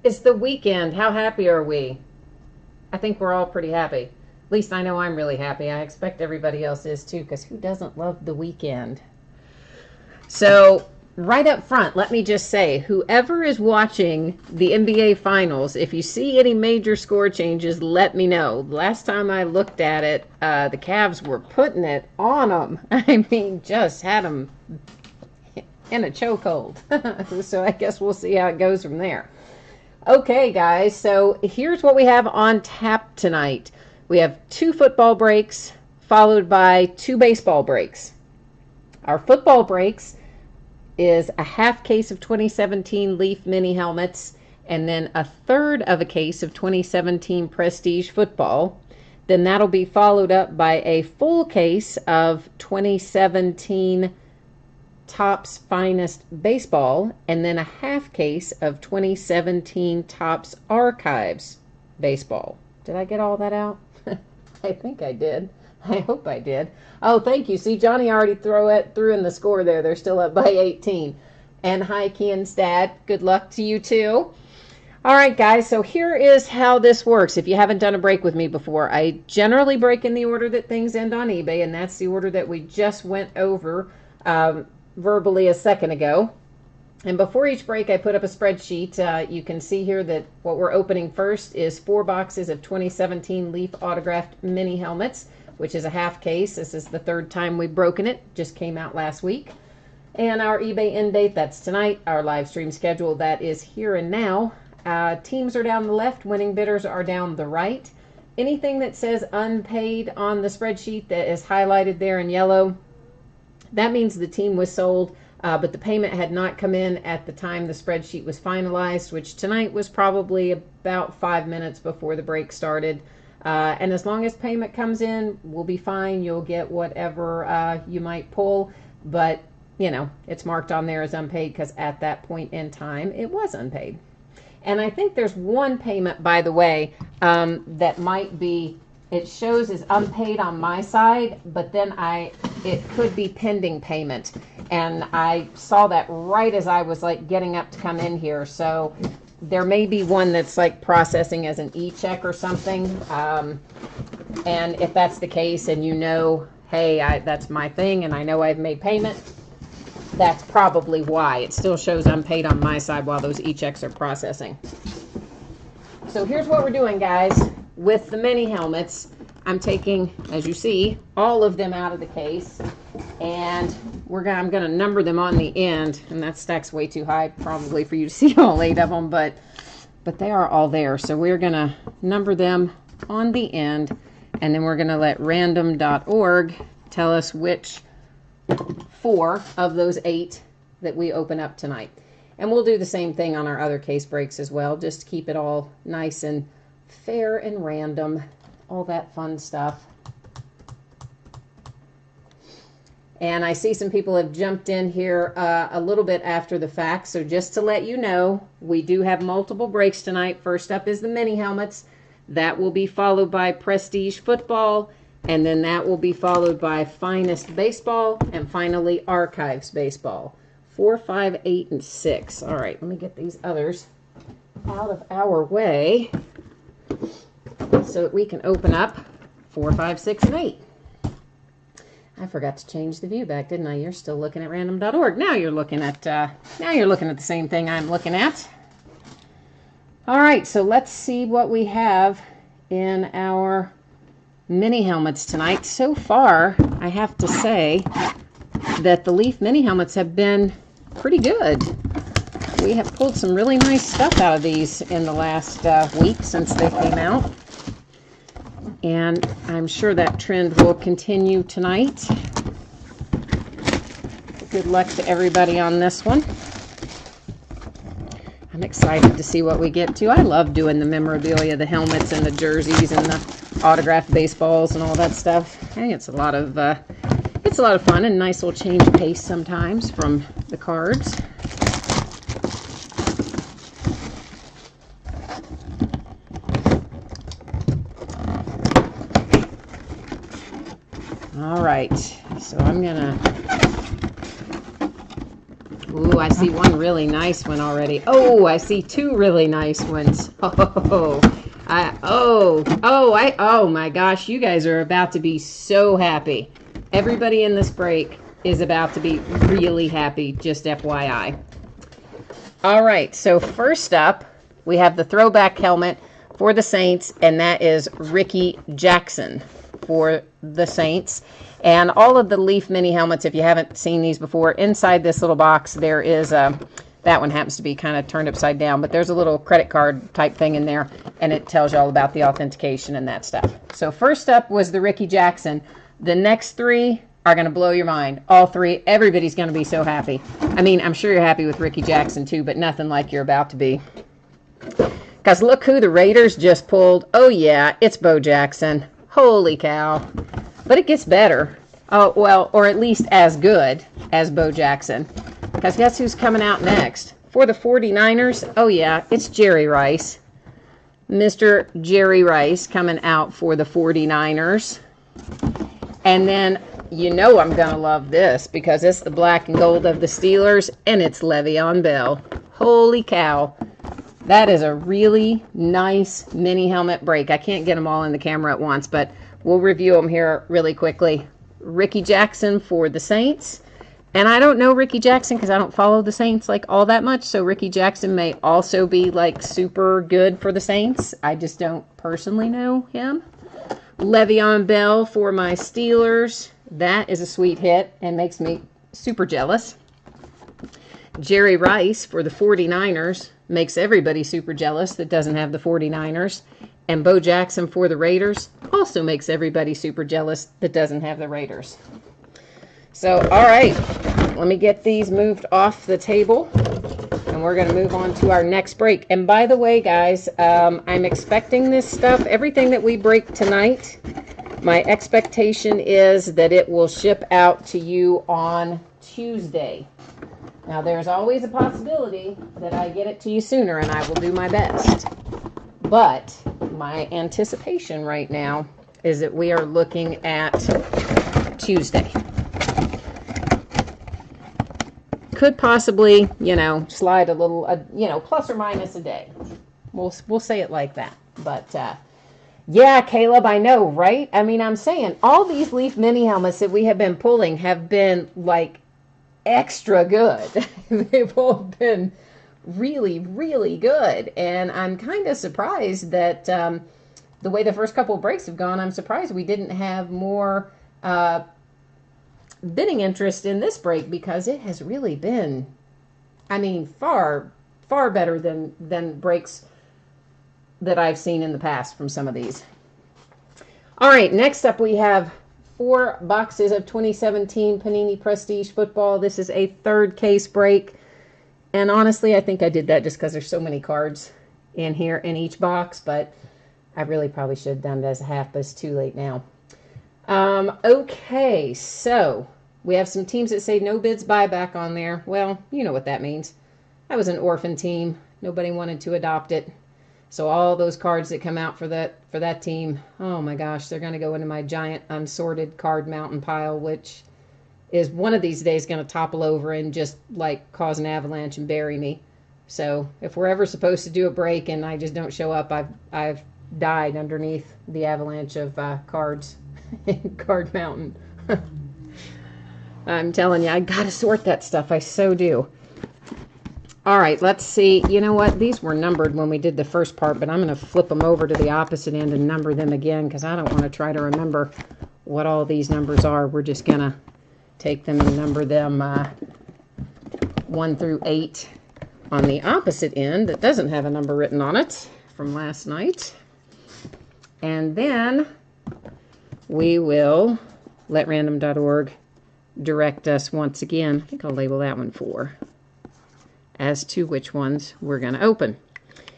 It's the weekend. How happy are we? I think we're all pretty happy. At least I know I'm really happy. I expect everybody else is too, because who doesn't love the weekend? So, right up front, let me just say, whoever is watching the NBA Finals, if you see any major score changes, let me know. Last time I looked at it, the Cavs were putting it on them. I mean, just had them in a chokehold. So I guess we'll see how it goes from there. Okay, guys, so here's what we have on tap tonight. We have 2 football breaks, followed by 2 baseball breaks. Our football breaks is a half case of 2017 Leaf mini helmets, and then a third of a case of 2017 Prestige football. Then that'll be followed up by a full case of 2017 Topps Finest Baseball, and then a half case of 2017 Topps Archives Baseball. Did I get all that out? I think I did. I hope I did. Oh, thank you. See, Johnny already threw in the score there. They're still up by 18. And hi, Kienstad. Good luck to you, too. All right, guys, so here is how this works. If you haven't done a break with me before, I generally break in the order that things end on eBay, and that's the order that we just went over verbally a second ago. And before each break, I put up a spreadsheet. You can see here that what we're opening first is 4 boxes of 2017 Leaf autographed mini helmets, which is a half case. This is the 3rd time we've broken it. Just came out last week. And our eBay end date, that's tonight. Our live stream schedule, that is here and now. Teams are down the left. Winning bidders are down the right. Anything that says unpaid on the spreadsheet that is highlighted there in yellow, that means the team was sold, but the payment had not come in at the time the spreadsheet was finalized, which tonight was probably about 5 minutes before the break started. And as long as payment comes in, we'll be fine. You'll get whatever you might pull, but you know, it's marked on there as unpaid because at that point in time, it was unpaid. And I think there's one payment, by the way, that might be, it shows as unpaid on my side, but then it could be pending payment. And I saw that right as I was like getting up to come in here. So there may be one that's like processing as an e-check or something. And if that's the case and you know, hey, that's my thing and I know I've made payment, that's probably why. It still shows unpaid on my side while those e-checks are processing. So here's what we're doing, guys. With the mini helmets, I'm taking, as you see, all of them out of the case, and I'm going to number them on the end, and that stack's way too high probably for you to see all 8 of them, but they are all there. So we're going to number them on the end, and then we're going to let random.org tell us which 4 of those 8 that we open up tonight. And we'll do the same thing on our other case breaks as well, just to keep it all nice and fair and random, all that fun stuff. And I see some people have jumped in here a little bit after the fact, so just to let you know, we do have multiple breaks tonight. First up is the mini helmets. That will be followed by Prestige football, and then that will be followed by Finest baseball, and finally Archives baseball. 4, 5, 8, and 6. All right, let me get these others out of our way so that we can open up 4, 5, 6, and 8. I forgot to change the view back, didn't I? You're still looking at random.org. Now you're looking at the same thing I'm looking at. All right, so let's see what we have in our mini helmets tonight. So far, I have to say that the Leaf mini helmets have been pretty good. We have pulled some really nice stuff out of these in the last week since they came out. And I'm sure that trend will continue tonight. Good luck to everybody on this one. I'm excited to see what we get to. I love doing the memorabilia, the helmets and the jerseys and the autographed baseballs and all that stuff. I think it's a lot of fun and nice little change of pace sometimes from the cards. All right, so I'm gonna, ooh, I see one really nice one already. Oh, I see two really nice ones. Oh my gosh, you guys are about to be so happy. Everybody in this break is about to be really happy, just FYI. All right, so first up, we have the throwback helmet for the Saints, and that is Rickey Jackson for the Saints. And all of the Leaf mini helmets, if you haven't seen these before, inside this little box there is a, that one happens to be kind of turned upside down, but there's a little credit card type thing in there, and it tells you all about the authentication and that stuff. So first up was the Rickey Jackson. The next three are going to blow your mind. All three, everybody's going to be so happy. I mean, I'm sure you're happy with Rickey Jackson too, but nothing like you're about to be. Because look who the Raiders just pulled. Oh yeah, it's Bo Jackson. Holy cow. But it gets better. Oh, well, or at least as good as Bo Jackson. Because guess who's coming out next? For the 49ers, oh yeah, it's Jerry Rice. Mr. Jerry Rice coming out for the 49ers. And then, you know I'm going to love this because it's the black and gold of the Steelers, and it's Le'Veon Bell. Holy cow. That is a really nice mini helmet break. I can't get them all in the camera at once, but we'll review them here really quickly. Rickey Jackson for the Saints. And I don't know Rickey Jackson because I don't follow the Saints like all that much. So Rickey Jackson may also be like super good for the Saints. I just don't personally know him. Le'Veon Bell for my Steelers. That is a sweet hit and makes me super jealous. Jerry Rice for the 49ers. Makes everybody super jealous that doesn't have the 49ers. And Bo Jackson for the Raiders also makes everybody super jealous that doesn't have the Raiders. So, all right, let me get these moved off the table, and we're going to move on to our next break. And by the way, guys, I'm expecting this stuff, everything that we break tonight, my expectation is that it will ship out to you on Tuesday. Now, there's always a possibility that I get it to you sooner, and I will do my best. But my anticipation right now is that we are looking at Tuesday. Could possibly, slide a little, plus or minus a day. We'll say it like that. But, yeah, Caleb, I know, right? I mean, I'm saying all these Leaf mini helmets that we have been pulling have been, like, extra good. They've all been really, really good. And I'm kind of surprised that the way the first couple of breaks have gone, I'm surprised we didn't have more bidding interest in this break because it has really been, I mean, far, far better than breaks that I've seen in the past from some of these. All right, next up we have 4 boxes of 2017 Panini Prestige football. This is a third case break. And honestly, I think I did that just because there's so many cards in here in each box, but I really probably should have done it as a half, but it's too late now. Okay, so we have some teams that say no bids buyback on there. Well, you know what that means. That was an orphan team. Nobody wanted to adopt it. So all those cards that come out for that team, oh my gosh, they're going to go into my giant unsorted card mountain pile, which is one of these days going to topple over and just like cause an avalanche and bury me. So if we're ever supposed to do a break and I just don't show up, I've died underneath the avalanche of cards in Card Mountain. I'm telling you, I got to sort that stuff. I so do. All right, let's see. You know what? These were numbered when we did the first part, but I'm going to flip them over to the opposite end and number them again because I don't want to try to remember what all these numbers are. We're just going to take them and number them 1 through 8 on the opposite end that doesn't have a number written on it from last night. And then we will let random.org direct us once again. I think I'll label that one 4 as to which ones we're going to open.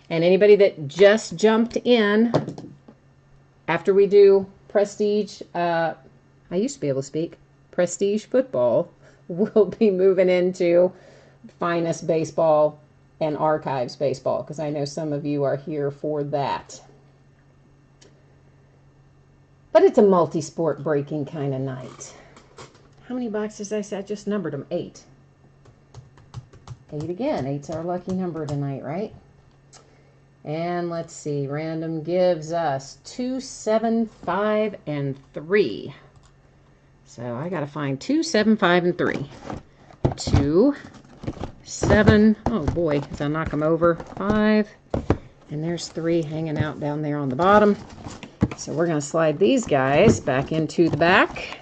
And anybody that just jumped in after we do Prestige, I used to be able to speak, Prestige football, we'll be moving into Finest Baseball and Archives Baseball, because I know some of you are here for that. But it's a multi-sport breaking kind of night. How many boxes did I say? I just numbered them 8. 8 again. 8's our lucky number tonight, right? And let's see. Random gives us 2, 7, 5, and 3. So I got to find 2, 7, 5, and 3. 2, 7. Oh boy, as I knock them over. 5. And there's 3 hanging out down there on the bottom. So we're going to slide these guys back into the back.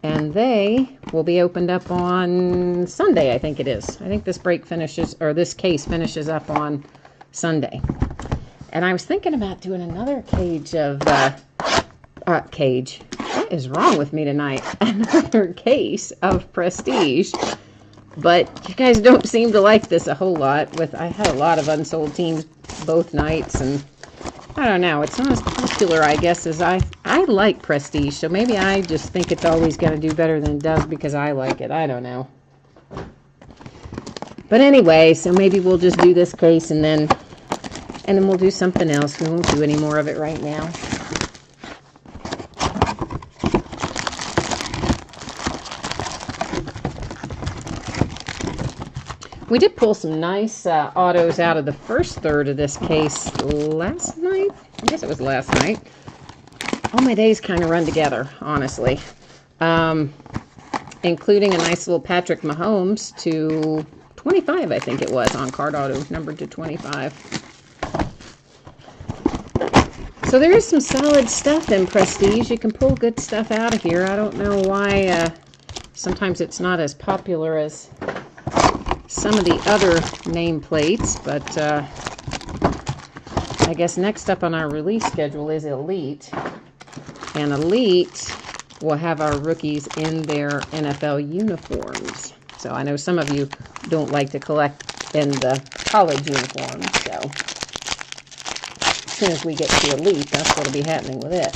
And they will be opened up on Sunday, I think it is. I think this break finishes, or this case finishes up on Sunday. And I was thinking about doing another cage of, cage. What is wrong with me tonight? Another case of Prestige. But you guys don't seem to like this a whole lot. I had a lot of unsold teams both nights, and I don't know. It's not as popular, I guess, as I like Prestige. So maybe I just think it's always going to do better than it does because I like it. I don't know. But anyway, so maybe we'll just do this case and then we'll do something else. We won't do any more of it right now. We did pull some nice autos out of the first third of this case last night. I guess it was last night. All my days kind of run together, honestly. Including a nice little Patrick Mahomes to 25, I think it was, on card auto, numbered to 25. So there is some solid stuff in Prestige. You can pull good stuff out of here. I don't know why sometimes it's not as popular as some of the other nameplates, but I guess next up on our release schedule is Elite. And Elite will have our rookies in their NFL uniforms. So I know some of you don't like to collect in the college uniforms, so as soon as we get to Elite, that's what'll be happening with it.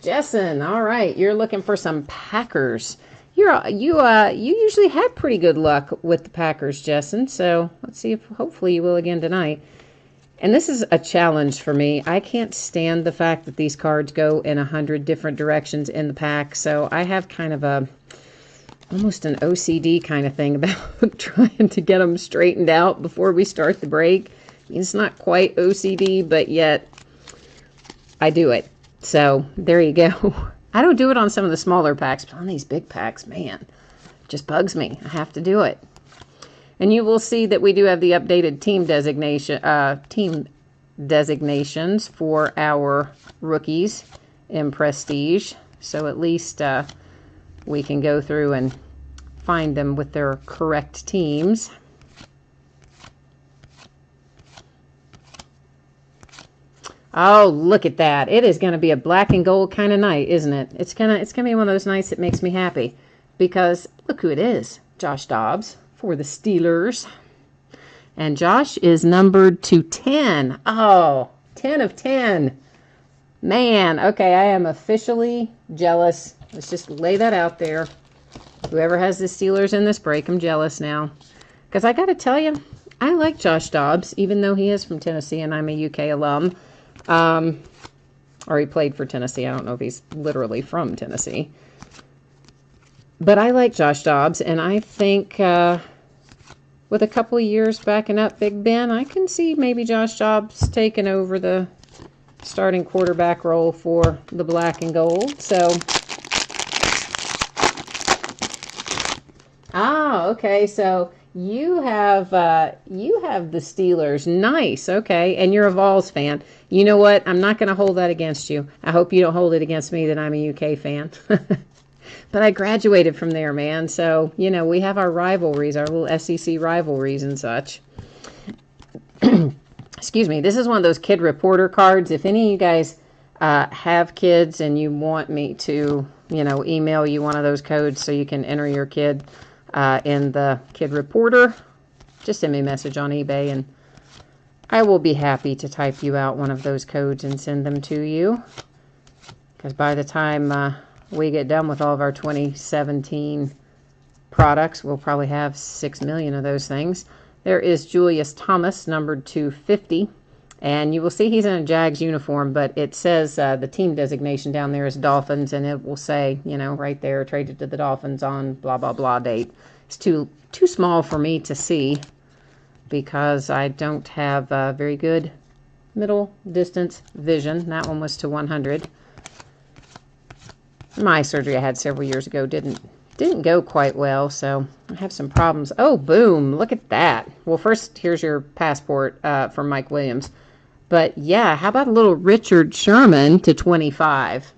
Jessen, all right, you're looking for some Packers. You usually have pretty good luck with the Packers, Jessen, so let's see if hopefully you will again tonight. And this is a challenge for me. I can't stand the fact that these cards go in 100 different directions in the pack, so I have kind of almost an OCD kind of thing about trying to get them straightened out before we start the break. It's not quite OCD, but yet I do it. So there you go. I don't do it on some of the smaller packs, but on these big packs, man, it just bugs me. I have to do it. And you will see that we do have the updated team designations for our rookies in Prestige. So at least we can go through and find them with their correct teams. Oh, look at that. It is going to be a black and gold kind of night, isn't it? It's gonna be one of those nights that makes me happy. Because look who it is. Josh Dobbs for the Steelers. And Josh is numbered to 10. Oh, 10 of 10. Man, okay, I am officially jealous. Let's just lay that out there. Whoever has the Steelers in this break, I'm jealous now. Because I got to tell you, I like Josh Dobbs, even though he is from Tennessee and I'm a UK alum. Or he played for Tennessee. I don't know if he's literally from Tennessee. But I like Josh Dobbs, and I think with a couple of years backing up Big Ben, I can see maybe Josh Dobbs taking over the starting quarterback role for the black and gold. So, okay. So you have the Steelers. Nice. Okay, and you're a Vols fan. You know what? I'm not going to hold that against you. I hope you don't hold it against me that I'm a UK fan. But I graduated from there, man. So, you know, we have our rivalries, our little SEC rivalries and such. Excuse me. This is one of those kid reporter cards. If any of you guys have kids and you want me to, you know, email you one of those codes so you can enter your kid in the kid reporter, just send me a message on eBay and I will be happy to type you out one of those codes and send them to you. Because by the time we get done with all of our 2017 products, we'll probably have 6 million of those things. There is Julius Thomas, numbered to 50. And you will see he's in a Jags uniform, but it says the team designation down there is Dolphins, and it will say, you know, right there, traded to the Dolphins on blah, blah, blah date. It's too small for me to see because I don't have very good middle distance vision. That one was to 100. My surgery I had several years ago didn't go quite well, so I have some problems. Oh, boom, look at that. Well, first, here's your passport from Mike Williams. But yeah, how about a little Richard Sherman to 25?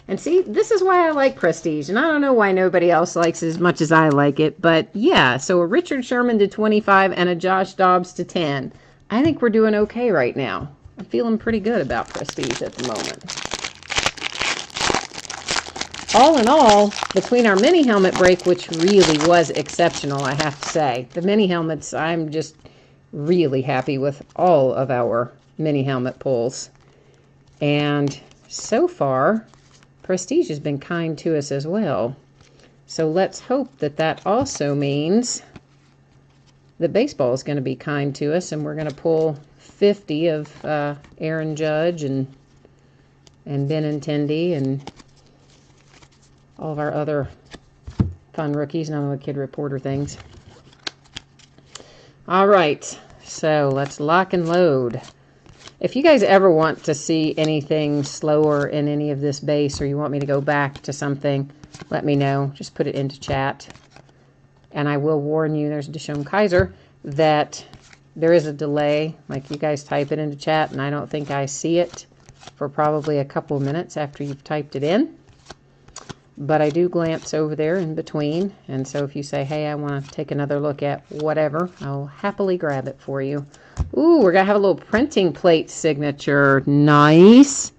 And see, this is why I like Prestige, and I don't know why nobody else likes it as much as I like it, but yeah, so a Richard Sherman to 25 and a Josh Dobbs to 10. I think we're doing okay right now. I'm feeling pretty good about Prestige at the moment. All in all, between our mini helmet break, which really was exceptional, I have to say, the mini helmets, I'm just really happy with all of our mini helmet pulls. And so far, Prestige has been kind to us as well. So let's hope that that also means that baseball is going to be kind to us, and we're going to pull 50 of Aaron Judge and Benintendi and all of our other fun rookies, none of the kid reporter things. All right, so let's lock and load. If you guys ever want to see anything slower in any of this base, or you want me to go back to something, let me know. Just put it into chat. And I will warn you, there's Deshaun Kaiser, that there is a delay. Like, you guys type it into chat, and I don't think I see it for probably a couple of minutes after you've typed it in. But I do glance over there in between, and so if you say, hey, I want to take another look at whatever, I'll happily grab it for you. Ooh, we're going to have a little printing plate signature. Nice.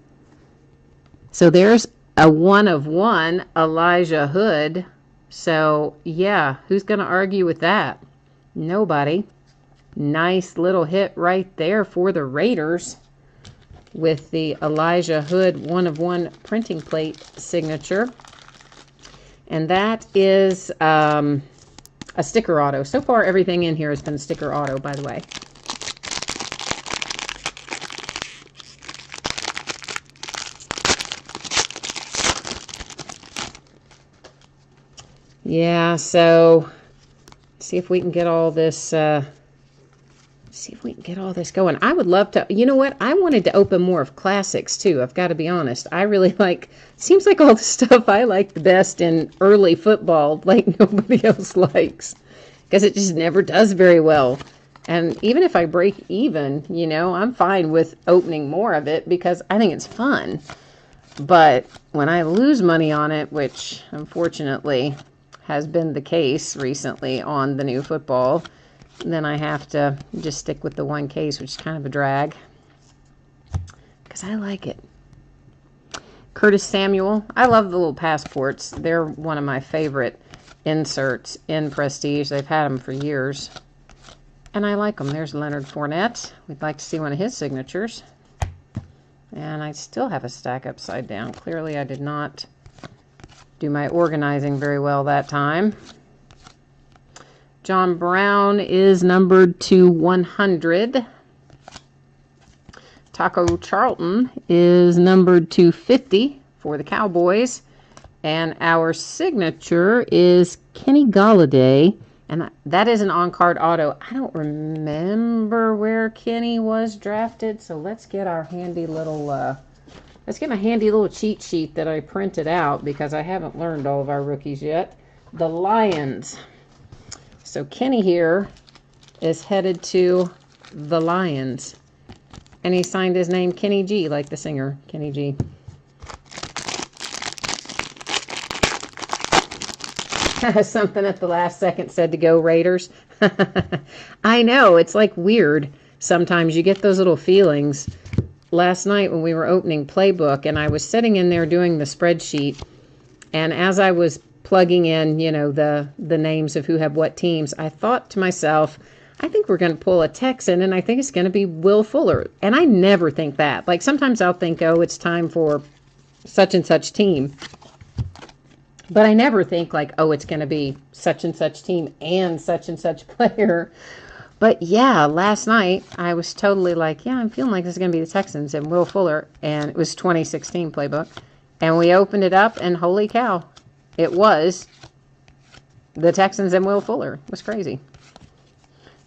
So there's a 1 of 1 Elijah Hood. So, yeah, who's going to argue with that? Nobody. Nice little hit right there for the Raiders with the Elijah Hood 1 of 1 printing plate signature. And that is a sticker auto. So far, everything in here has been a sticker auto, by the way. Yeah, so see if we can get all this going. I would love to, you know what? I wanted to open more of classics too. I've got to be honest. I really like, seems like all the stuff I like the best in early football, like nobody else likes, because it just never does very well. And even if I break even, you know, I'm fine with opening more of it because I think it's fun. But when I lose money on it, which unfortunately has been the case recently on the new football, then I have to just stick with the one case, which is kind of a drag because I like it. Curtis Samuel. I love the little passports. They're one of my favorite inserts in Prestige. They've had them for years, and I like them. There's Leonard Fournette. We'd like to see one of his signatures. And I still have a stack upside down. Clearly, I did not do my organizing very well that time. John Brown is numbered to 100. Taco Charlton is numbered to 50 for the Cowboys. And our signature is Kenny Golladay. And that is an on-card auto. I don't remember where Kenny was drafted. So let's get our handy little, let's get my handy little cheat sheet that I printed out because I haven't learned all of our rookies yet. The Lions. So Kenny here is headed to the Lions. And he signed his name Kenny G, like the singer, Kenny G. Something at the last second said to go Raiders. I know, it's like weird. Sometimes you get those little feelings. Last night when we were opening Playbook and I was sitting in there doing the spreadsheet, and as I was plugging in, you know, the names of who have what teams, I thought to myself, I think we're going to pull a Texan, and I think it's going to be Will Fuller. And I never think that. Like, sometimes I'll think, oh, it's time for such and such team. But I never think like, oh, it's going to be such and such team and such player. But yeah, last night I was totally like, yeah, I'm feeling like this is going to be the Texans and Will Fuller. And it was 2016 Playbook. And we opened it up and holy cow, it was the Texans and Will Fuller. It was crazy.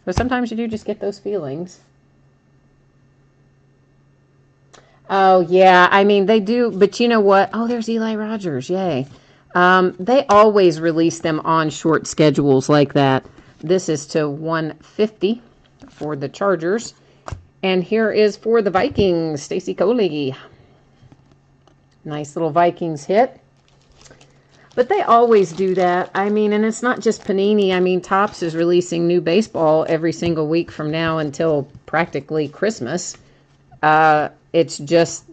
But sometimes you do just get those feelings. Oh, yeah. I mean, they do. But you know what? Oh, there's Eli Rogers. Yay. They always release them on short schedules like that. This is to 150 for the Chargers. And here is for the Vikings, Stacy Coley. Nice little Vikings hit. But they always do that. I mean, and it's not just Panini. I mean, Topps is releasing new baseball every single week from now until practically Christmas. It's just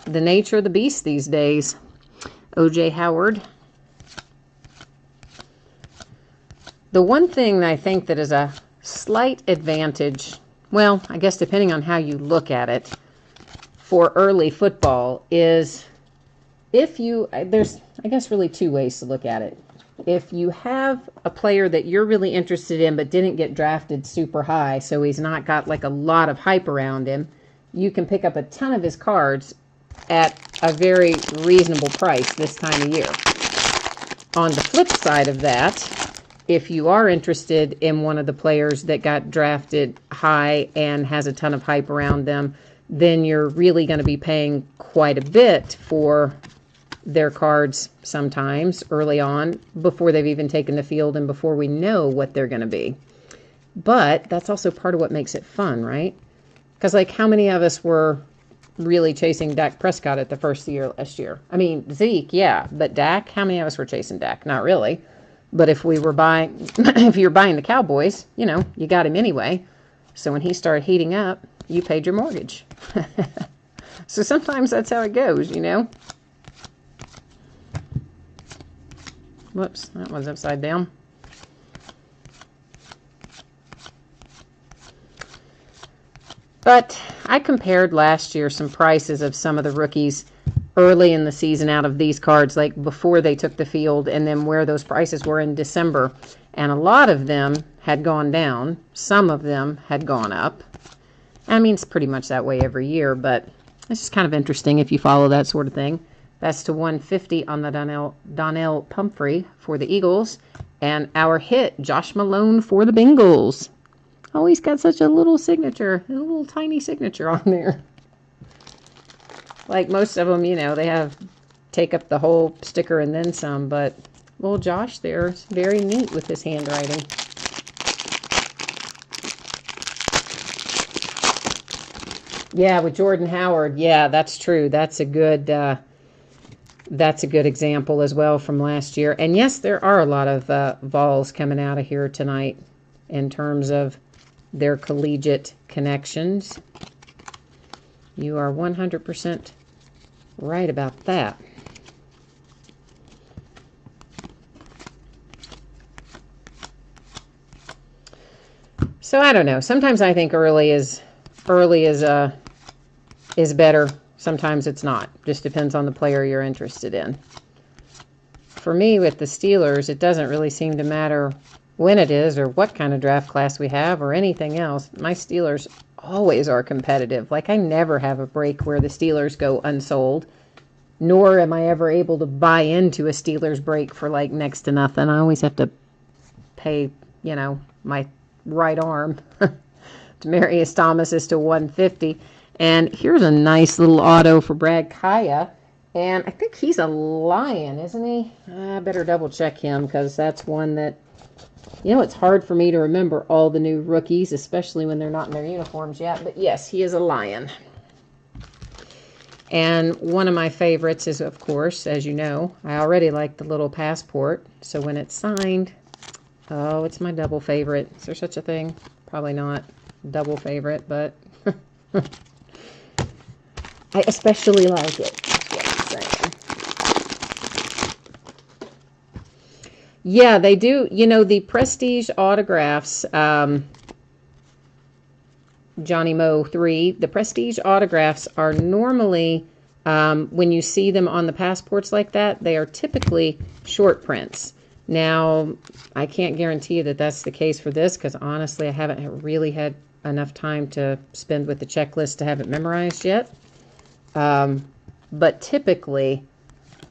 the nature of the beast these days. O.J. Howard. The one thing that I think that is a slight advantage, well, I guess depending on how you look at it, for early football is if you, there's, I guess, really two ways to look at it. If you have a player that you're really interested in but didn't get drafted super high, so he's not got like a lot of hype around him, you can pick up a ton of his cards at a very reasonable price this time of year. On the flip side of that, if you are interested in one of the players that got drafted high and has a ton of hype around them, then you're really going to be paying quite a bit for their cards sometimes early on before they've even taken the field and before we know what they're going to be. But that's also part of what makes it fun, right? Because, like, how many of us were really chasing Dak Prescott at the first year last year? I mean, Zeke, yeah, but Dak, how many of us were chasing Dak? Not really. But if we were buying, if you're buying the Cowboys, you know, you got him anyway. So when he started heating up, you paid your mortgage. So sometimes that's how it goes, you know. Whoops, that one's upside down. But I compared last year some prices of some of the rookies early in the season out of these cards, like before they took the field, and then where those prices were in December. And a lot of them had gone down. Some of them had gone up. I mean, it's pretty much that way every year, but it's just kind of interesting if you follow that sort of thing. That's to 150 on the Donnell Pumphrey for the Eagles. And our hit, Josh Malone for the Bengals. Oh, he's got such a little signature, a little tiny signature on there. Like most of them, you know, they have take up the whole sticker and then some, but little Josh there is very neat with his handwriting. Yeah, with Jordan Howard, yeah, that's true. That's a good example as well from last year. And yes, there are a lot of Vols coming out of here tonight in terms of their collegiate connections. You are 100% right about that. So I don't know. Sometimes I think early is better. Sometimes it's not. Just depends on the player you're interested in. For me, with the Steelers, it doesn't really seem to matter when it is or what kind of draft class we have or anything else. My Steelers always are competitive. Like, I never have a break where the Steelers go unsold, nor am I ever able to buy into a Steelers break for like next to nothing. I always have to pay, you know, my right arm. Demarius Thomas is to 150. And here's a nice little auto for Brad Kaya. And I think he's a Lion, isn't he? I better double check him because that's one that, you know, it's hard for me to remember all the new rookies, especially when they're not in their uniforms yet. But yes, he is a Lion. And one of my favorites is, of course, as you know, I already like the little passport. So when it's signed, oh, it's my double favorite. Is there such a thing? Probably not. Double favorite, but I especially like it. That's what I'm saying. Yeah, they do. You know, the Prestige autographs, Johnny Moe 3, the Prestige autographs are normally, when you see them on the passports like that, they are typically short prints. Now, I can't guarantee you that that's the case for this because honestly, I haven't really had enough time to spend with the checklist to have it memorized yet. But typically,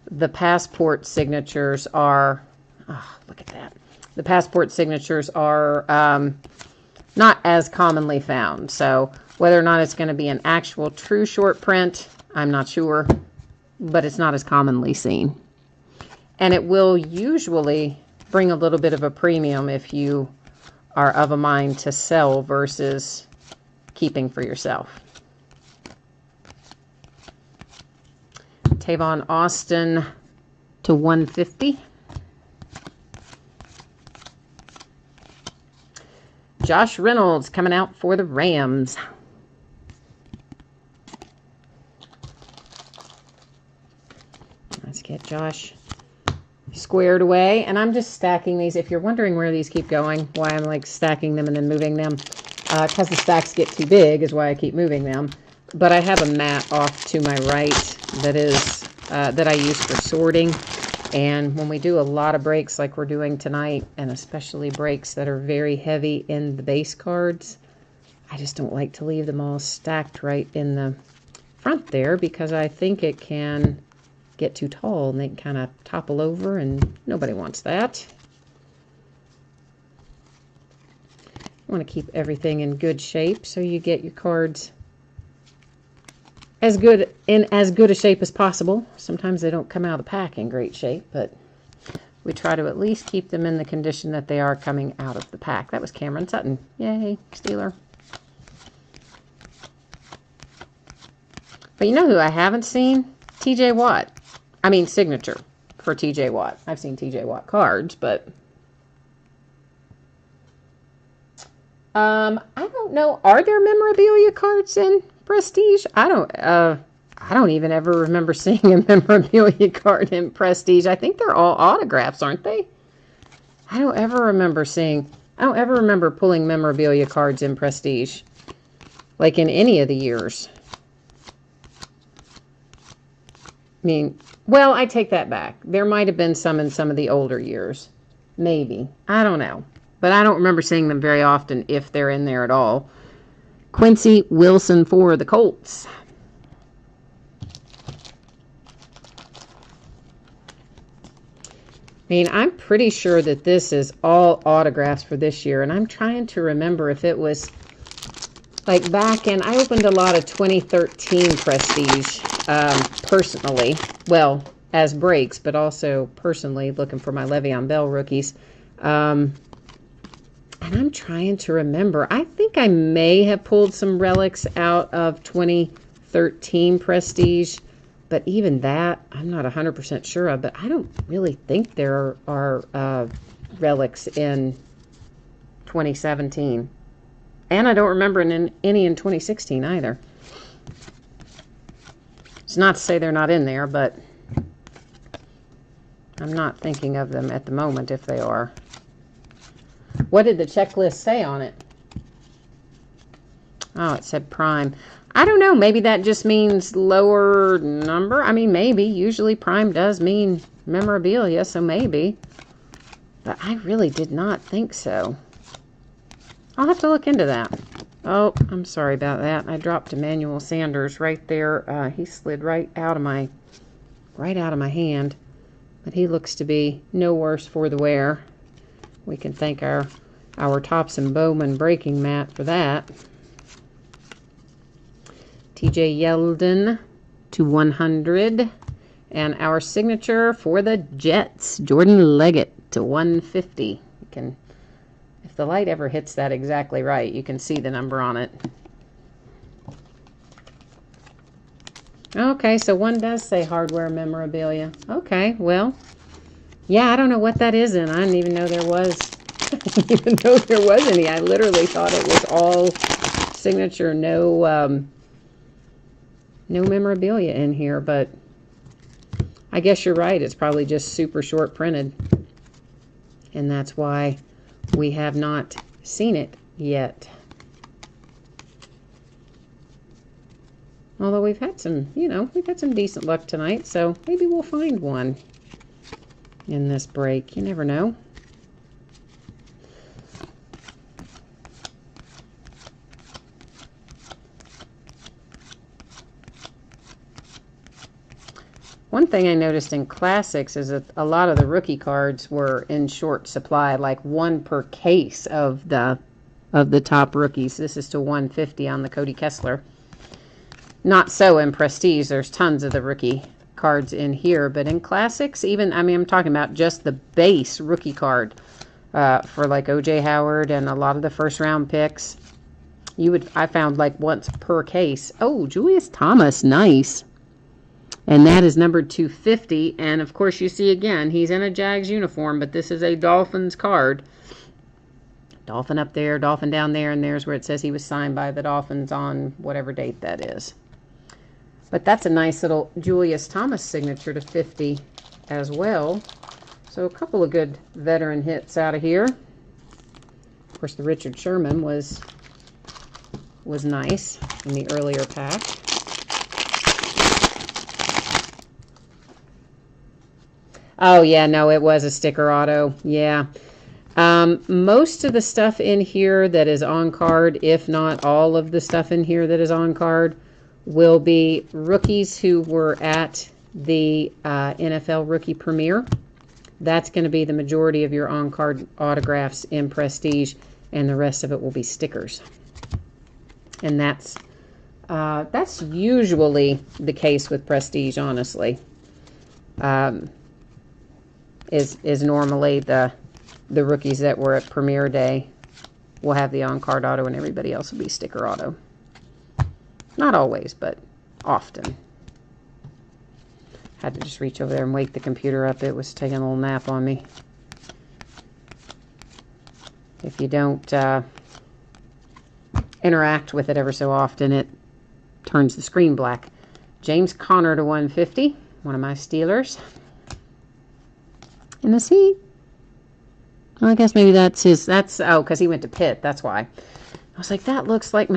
the passport signatures are, oh, look at that. the passport signatures are not as commonly found. So whether or not it's going to be an actual true short print, I'm not sure, but it's not as commonly seen. And it will usually bring a little bit of a premium if you are of a mind to sell versus keeping for yourself. Tavon Austin to 150. Josh Reynolds coming out for the Rams. Let's get Josh squared away. And I'm just stacking these. If you're wondering where these keep going, why I'm like stacking them and then moving them, because the stacks get too big is why I keep moving them. But I have a mat off to my right that is that I use for sorting. And when we do a lot of breaks like we're doing tonight, and especially breaks that are very heavy in the base cards, I just don't like to leave them all stacked right in the front there, because I think it can get too tall and they can kind of topple over, and nobody wants that. You want to keep everything in good shape so you get your cards as good a shape as possible. Sometimes they don't come out of the pack in great shape, but we try to at least keep them in the condition that they are coming out of the pack. That was Cameron Sutton. Yay, Steeler. But you know who I haven't seen? TJ Watt. I mean, signature for TJ Watt. I've seen TJ Watt cards, but I don't know. Are there memorabilia cards in Prestige? I don't even ever remember seeing a memorabilia card in Prestige. I think they're all autographs, aren't they? I don't ever remember pulling memorabilia cards in Prestige, like in any of the years. I mean, well, I take that back. There might have been some in some of the older years. Maybe. I don't know. But I don't remember seeing them very often, if they're in there at all. Quincy Wilson for the Colts. I mean, I'm pretty sure that this is all autographs for this year, and I'm trying to remember if it was like back in, I opened a lot of 2013 Prestige personally, well, as breaks, but also personally looking for my Le'Veon Bell rookies. And I'm trying to remember. I think I may have pulled some relics out of 2013 Prestige, but even that, I'm not 100% sure of. But I don't really think there are relics in 2017. And I don't remember any in 2016 either. It's not to say they're not in there, but I'm not thinking of them at the moment if they are. What did the checklist say on it? Oh, it said prime. I don't know. Maybe that just means lower number. I mean, maybe. Usually prime does mean memorabilia, so maybe. But I really did not think so. I'll have to look into that. Oh, I'm sorry about that. I dropped Emmanuel Sanders right there. He slid right out of my hand. But he looks to be no worse for the wear. We can thank our Thompson Bowman breaking mat for that. TJ Yeldon to 100. And our signature for the Jets, Jordan Leggett to 150. You can, if the light ever hits that exactly right, you can see the number on it. Okay, so one does say hardware memorabilia. Okay, well, yeah, I don't know what that is in. I didn't even know there was. I didn't even know there was any. I literally thought it was all signature, no memorabilia in here, but I guess you're right. It's probably just super short printed, and that's why we have not seen it yet. Although we've had some, we've had some decent luck tonight, so maybe we'll find one in this break. You never know. One thing I noticed in Classics is that a lot of the rookie cards were in short supply, like one per case of the top rookies. This is to 150 on the Cody Kessler. Not so in Prestige. There's tons of the rookie cards in here, but in Classics, even, I mean, I'm talking about just the base rookie card for like O.J. Howard and a lot of the first round picks. I found like once per case. Oh, Julius Thomas, nice. And that is numbered 250. And of course, you see again, he's in a Jags uniform, but this is a Dolphins card. Dolphin up there, Dolphin down there, and there's where it says he was signed by the Dolphins on whatever date that is. But that's a nice little Julius Thomas signature to 50 as well. So a couple of good veteran hits out of here. Of course, the Richard Sherman was nice in the earlier pack. Oh, yeah, no, it was a sticker auto. Yeah. Most of the stuff in here that is on card, if not all of the stuff in here that is on card, will be rookies who were at the NFL Rookie Premiere. That's going to be the majority of your on-card autographs in Prestige, and the rest of it will be stickers. And that's usually the case with Prestige, honestly. Is normally the rookies that were at Premiere Day will have the on-card auto, and everybody else will be sticker auto. Not always, but often. Had to just reach over there and wake the computer up. It was taking a little nap on me. If you don't interact with it ever so often, it turns the screen black. James Conner to 150, one of my Steelers. And is he? I guess maybe that's his. Oh, because he went to Pitt. That's why. I was like, that looks like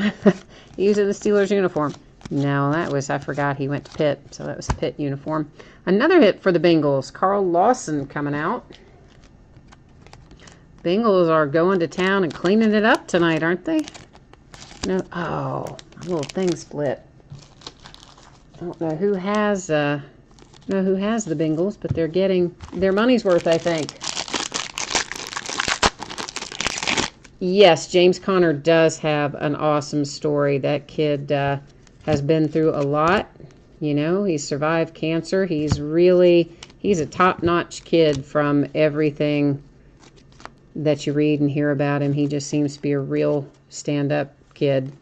he's in the Steelers uniform. No, I forgot he went to Pitt. So that was the Pitt uniform. Another hit for the Bengals. Carl Lawson coming out. Bengals are going to town and cleaning it up tonight, aren't they? No. Oh, a little thing split. I don't know who has the Bengals, but they're getting their money's worth, I think. Yes, James Conner does have an awesome story. That kid has been through a lot. You know, he's survived cancer. He's a top-notch kid from everything that you read and hear about him. He just seems to be a real stand-up kid.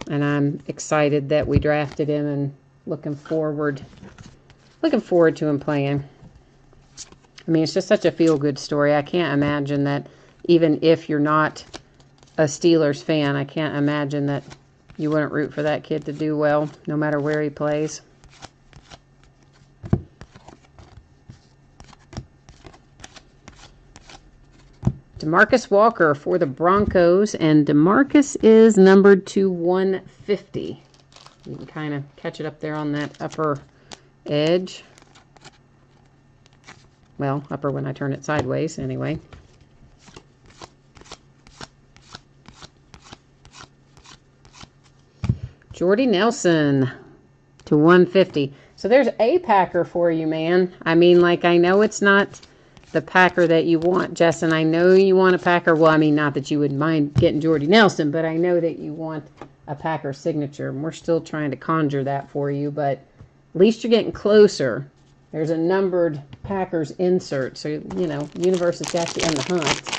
And I'm excited that we drafted him and looking forward to him playing. I mean, it's just such a feel-good story. I can't imagine that even if you're not a Steelers fan, I can't imagine that you wouldn't root for that kid to do well, no matter where he plays. DeMarcus Walker for the Broncos, and DeMarcus is numbered to 150. You can kind of catch it up there on that upper edge. Well, upper when I turn it sideways, anyway. Jordy Nelson to 150. So there's a Packer for you, man. I mean, like, I know it's not the Packer that you want, Jess, and I know you want a Packer. Well, I mean, not that you would mind getting Jordy Nelson, but I know that you want a Packer signature. And we're still trying to conjure that for you, but at least you're getting closer. There's a numbered Packers insert, so, you know, universe has got you in the hunt.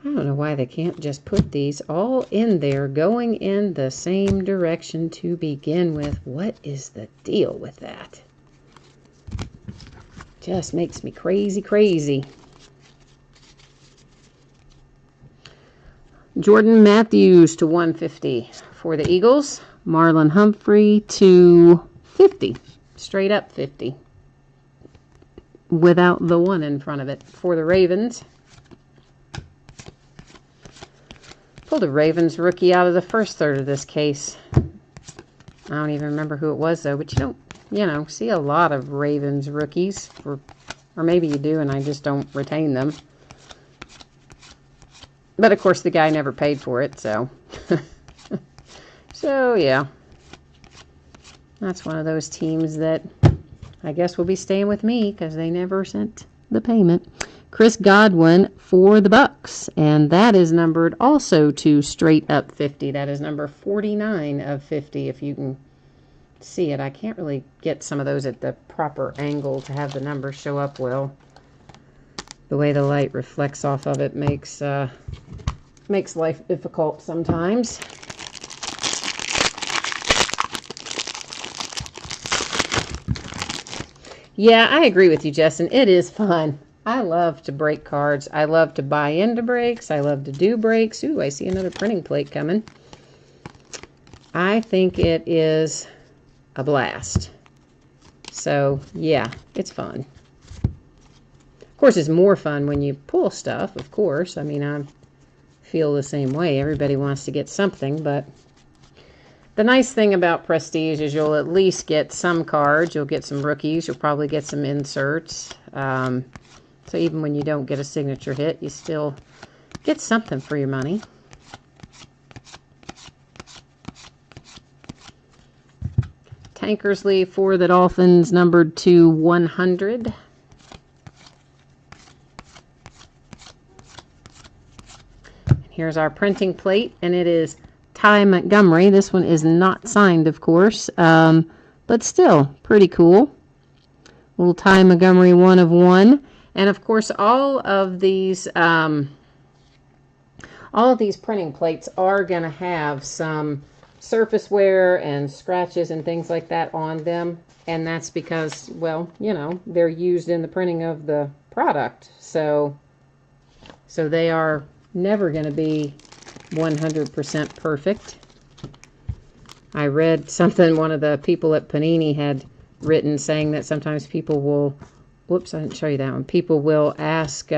I don't know why they can't just put these all in there, going in the same direction to begin with. What is the deal with that? Just makes me crazy, crazy. Jordan Matthews to 150 for the Eagles. Marlon Humphrey to 50. Straight up 50. Without the one in front of it. For the Ravens. Pulled a Ravens rookie out of the first third of this case. I don't even remember who it was, though. But you don't, see a lot of Ravens rookies for Or maybe you do and I just don't retain them. But of course the guy never paid for it, so. So yeah. That's one of those teams that I guess will be staying with me because they never sent the payment. Chris Godwin for the Bucks, and that is numbered also to straight up 50. That is number 49 of 50, if you can see it. I can't really get some of those at the proper angle to have the numbers show up well. The way the light reflects off of it makes life difficult sometimes. Yeah, I agree with you, Justin. It is fun. I love to break cards. I love to buy into breaks. I love to do breaks. Ooh, I see another printing plate coming. I think it is a blast. So, yeah, it's fun. Of course, it's more fun when you pull stuff, of course. I mean, I feel the same way. Everybody wants to get something, but the nice thing about Prestige is you'll at least get some cards. You'll get some rookies. You'll probably get some inserts. So even when you don't get a signature hit, you still get something for your money. Tankersley for the Dolphins, numbered to 100. And here's our printing plate, and it is Ty Montgomery. This one is not signed, of course, but still pretty cool. Little Ty Montgomery 1 of 1. And of course, all of these printing plates are going to have some surface wear and scratches and things like that on them. And that's because, well, you know, they're used in the printing of the product. So they are never going to be 100% perfect. I read something one of the people at Panini had written saying that sometimes people will, whoops, I didn't show you that one. People will ask,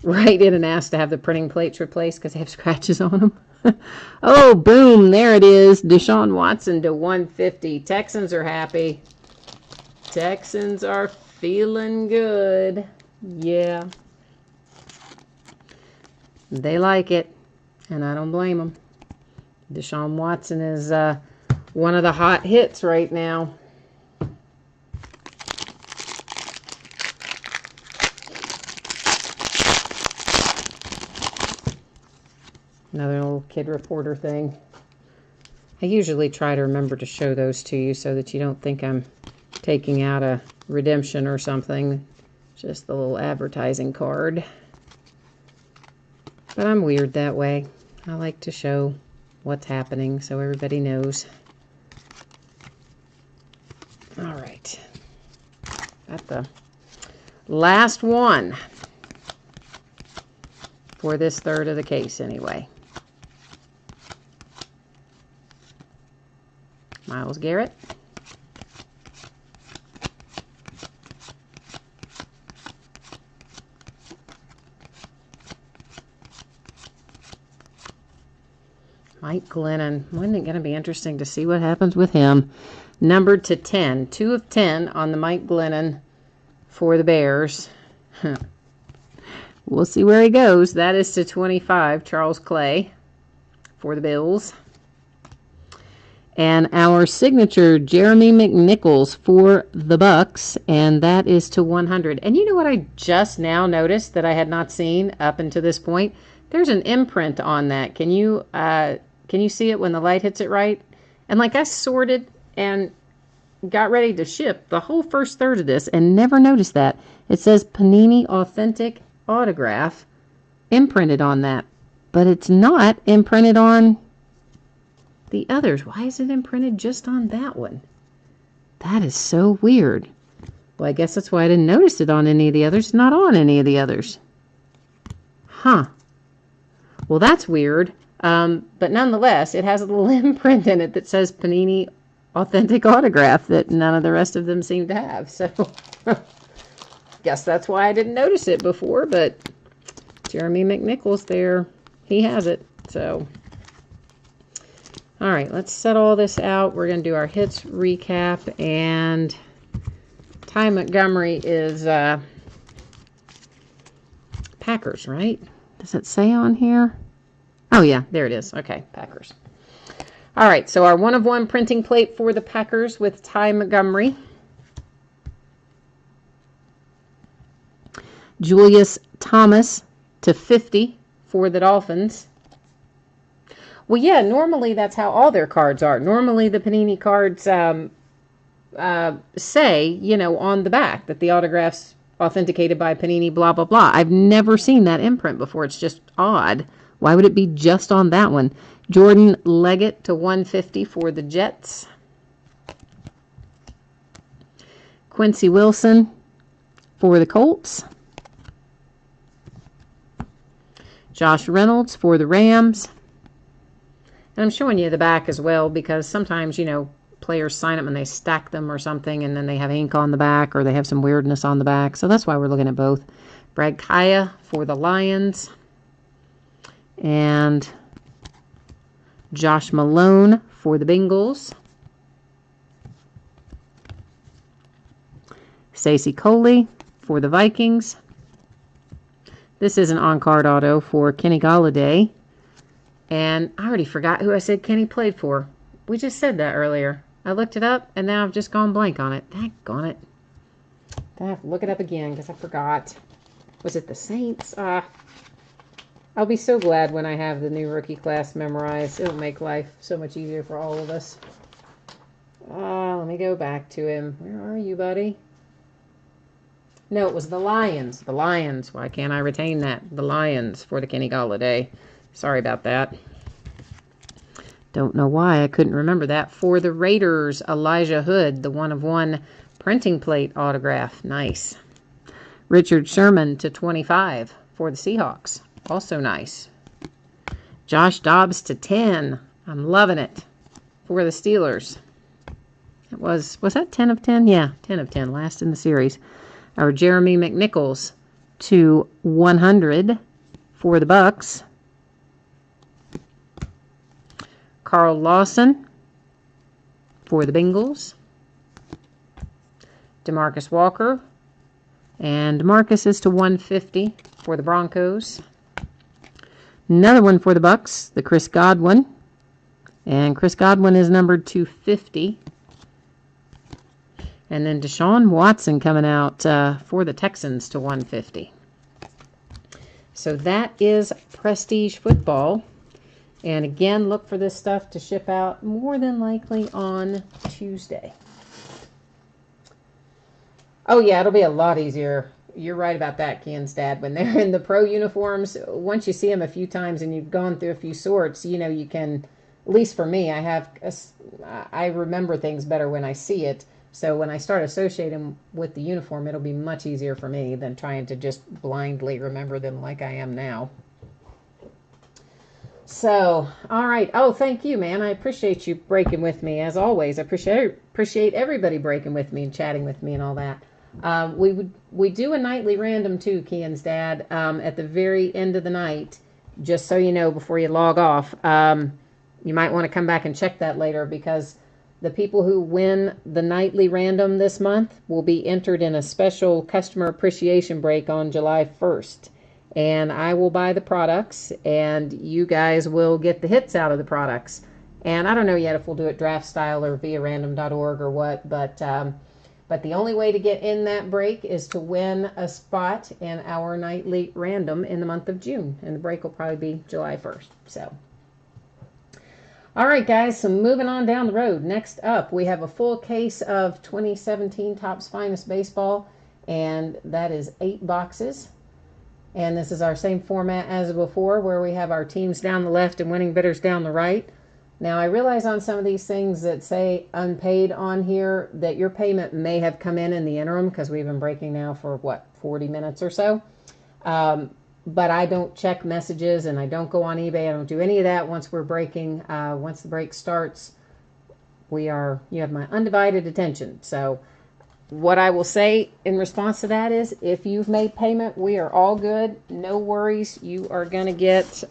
write in and ask to have the printing plates replaced because they have scratches on them. Oh, boom, there it is. Deshaun Watson to 150. Texans are happy. Texans are feeling good. Yeah. They like it, and I don't blame them. Deshaun Watson is one of the hot hits right now. Another little kid reporter thing. I usually try to remember to show those to you so that you don't think I'm taking out a redemption or something. Just the little advertising card. But I'm weird that way. I like to show what's happening so everybody knows. All right. Got the last one for this third of the case anyway. Myles Garrett. Mike Glennon. Wasn't it going to be interesting to see what happens with him? Numbered to 10. 2 of 10 on the Mike Glennon for the Bears. We'll see where he goes. That is to 25. Charles Clay for the Bills. And our signature, Jeremy McNichols for the Bucks, and that is to 100. And you know what I just now noticed that I had not seen up until this point? There's an imprint on that. Can you see it when the light hits it right? And like I sorted and got ready to ship the whole first third of this and never noticed that. It says Panini Authentic Autograph imprinted on that, but it's not imprinted on the others. Why is it imprinted just on that one? That is so weird. Well, I guess that's why I didn't notice it on any of the others. It's not on any of the others. Huh. Well, that's weird. But nonetheless, it has a little imprint in it that says Panini Authentic Autograph that none of the rest of them seem to have. So, guess that's why I didn't notice it before. But Jeremy McNichols there, he has it. So, all right, let's set all this out. We're going to do our hits recap. And Ty Montgomery is Packers, right? Does it say on here? Oh, yeah, there it is. Okay, Packers. All right, so our 1/1 printing plate for the Packers with Ty Montgomery. Julius Thomas /50 for the Dolphins. Well, yeah, normally that's how all their cards are. Normally the Panini cards say, you know, on the back that the autograph's authenticated by Panini, blah, blah, blah. I've never seen that imprint before. It's just odd. Why would it be just on that one? Jordan Leggett /150 for the Jets. Quincy Wilson for the Colts. Josh Reynolds for the Rams. And I'm showing you the back as well because sometimes, you know, players sign them and they stack them or something and then they have ink on the back or they have some weirdness on the back. So that's why we're looking at both. Brad Kaya for the Lions. And Josh Malone for the Bengals. Stacey Coley for the Vikings. This is an on-card auto for Kenny Golladay. And I already forgot who I said Kenny played for. We just said that earlier. I looked it up, and now I've just gone blank on it. Daggone it. I have to look it up again because I forgot. Was it the Saints? I'll be so glad when I have the new rookie class memorized. It'll make life so much easier for all of us. Let me go back to him. Where are you, buddy? No, it was the Lions. The Lions. Why can't I retain that? The Lions for the Kenny Golladay. Sorry about that. Don't know why I couldn't remember that. For the Raiders, Elijah Hood, the 1/1 printing plate autograph. Nice. Richard Sherman /25 for the Seahawks. Also nice. Josh Dobbs /10. I'm loving it. For the Steelers. It was that 10 of 10? Yeah, 10 of 10. Last in the series. Our Jeremy McNichols /100 for the Bucks. Carl Lawson for the Bengals. DeMarcus Walker. And DeMarcus is /150 for the Broncos. Another one for the Bucks, the Chris Godwin. And Chris Godwin is numbered /250. And then Deshaun Watson coming out for the Texans /150. So that is Prestige Football. And again, look for this stuff to ship out more than likely on Tuesday. Oh, yeah, it'll be a lot easier. You're right about that, Ken's dad. When they're in the pro uniforms, once you see them a few times and you've gone through a few sorts, you know, you can, at least for me, I remember things better when I see it. So when I start associating with the uniform, it'll be much easier for me than trying to just blindly remember them like I am now. So, all right. Oh, thank you, man. I appreciate you breaking with me, as always. I appreciate everybody breaking with me and chatting with me and all that. We do a nightly random, too, Ken's dad, at the very end of the night, just so you know, before you log off. You might want to come back and check that later, because the people who win the nightly random this month will be entered in a special customer appreciation break on July 1st. And I will buy the products, and you guys will get the hits out of the products. And I don't know yet if we'll do it draft style or via random.org or what, but the only way to get in that break is to win a spot in our nightly random in the month of June. And the break will probably be July 1st. So, all right, guys, so moving on down the road. Next up, we have a full case of 2017 Topps Finest Baseball, and that is 8 boxes. And this is our same format as before, where we have our teams down the left and winning bidders down the right. Now, I realize on some of these things that say unpaid on here that your payment may have come in the interim, because we've been breaking now for, 40 minutes or so. But I don't check messages, and I don't go on eBay. I don't do any of that once we're breaking. Once the break starts, you have my undivided attention. So what I will say in response to that is, if you've made payment, we are all good. No worries. You are going to get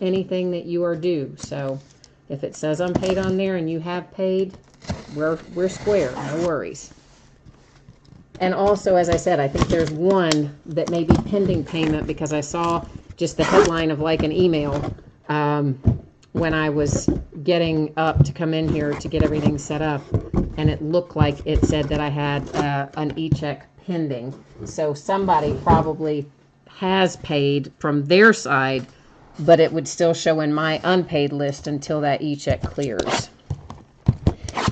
anything that you are due. So if it says unpaid on there and you have paid, we're square. No worries. And also, as I said, I think there's one that may be pending payment because I saw just the headline of like an email when I was getting up to come in here to get everything set up. And it looked like it said that I had an e-check pending. So somebody probably has paid from their side, but it would still show in my unpaid list until that e-check clears.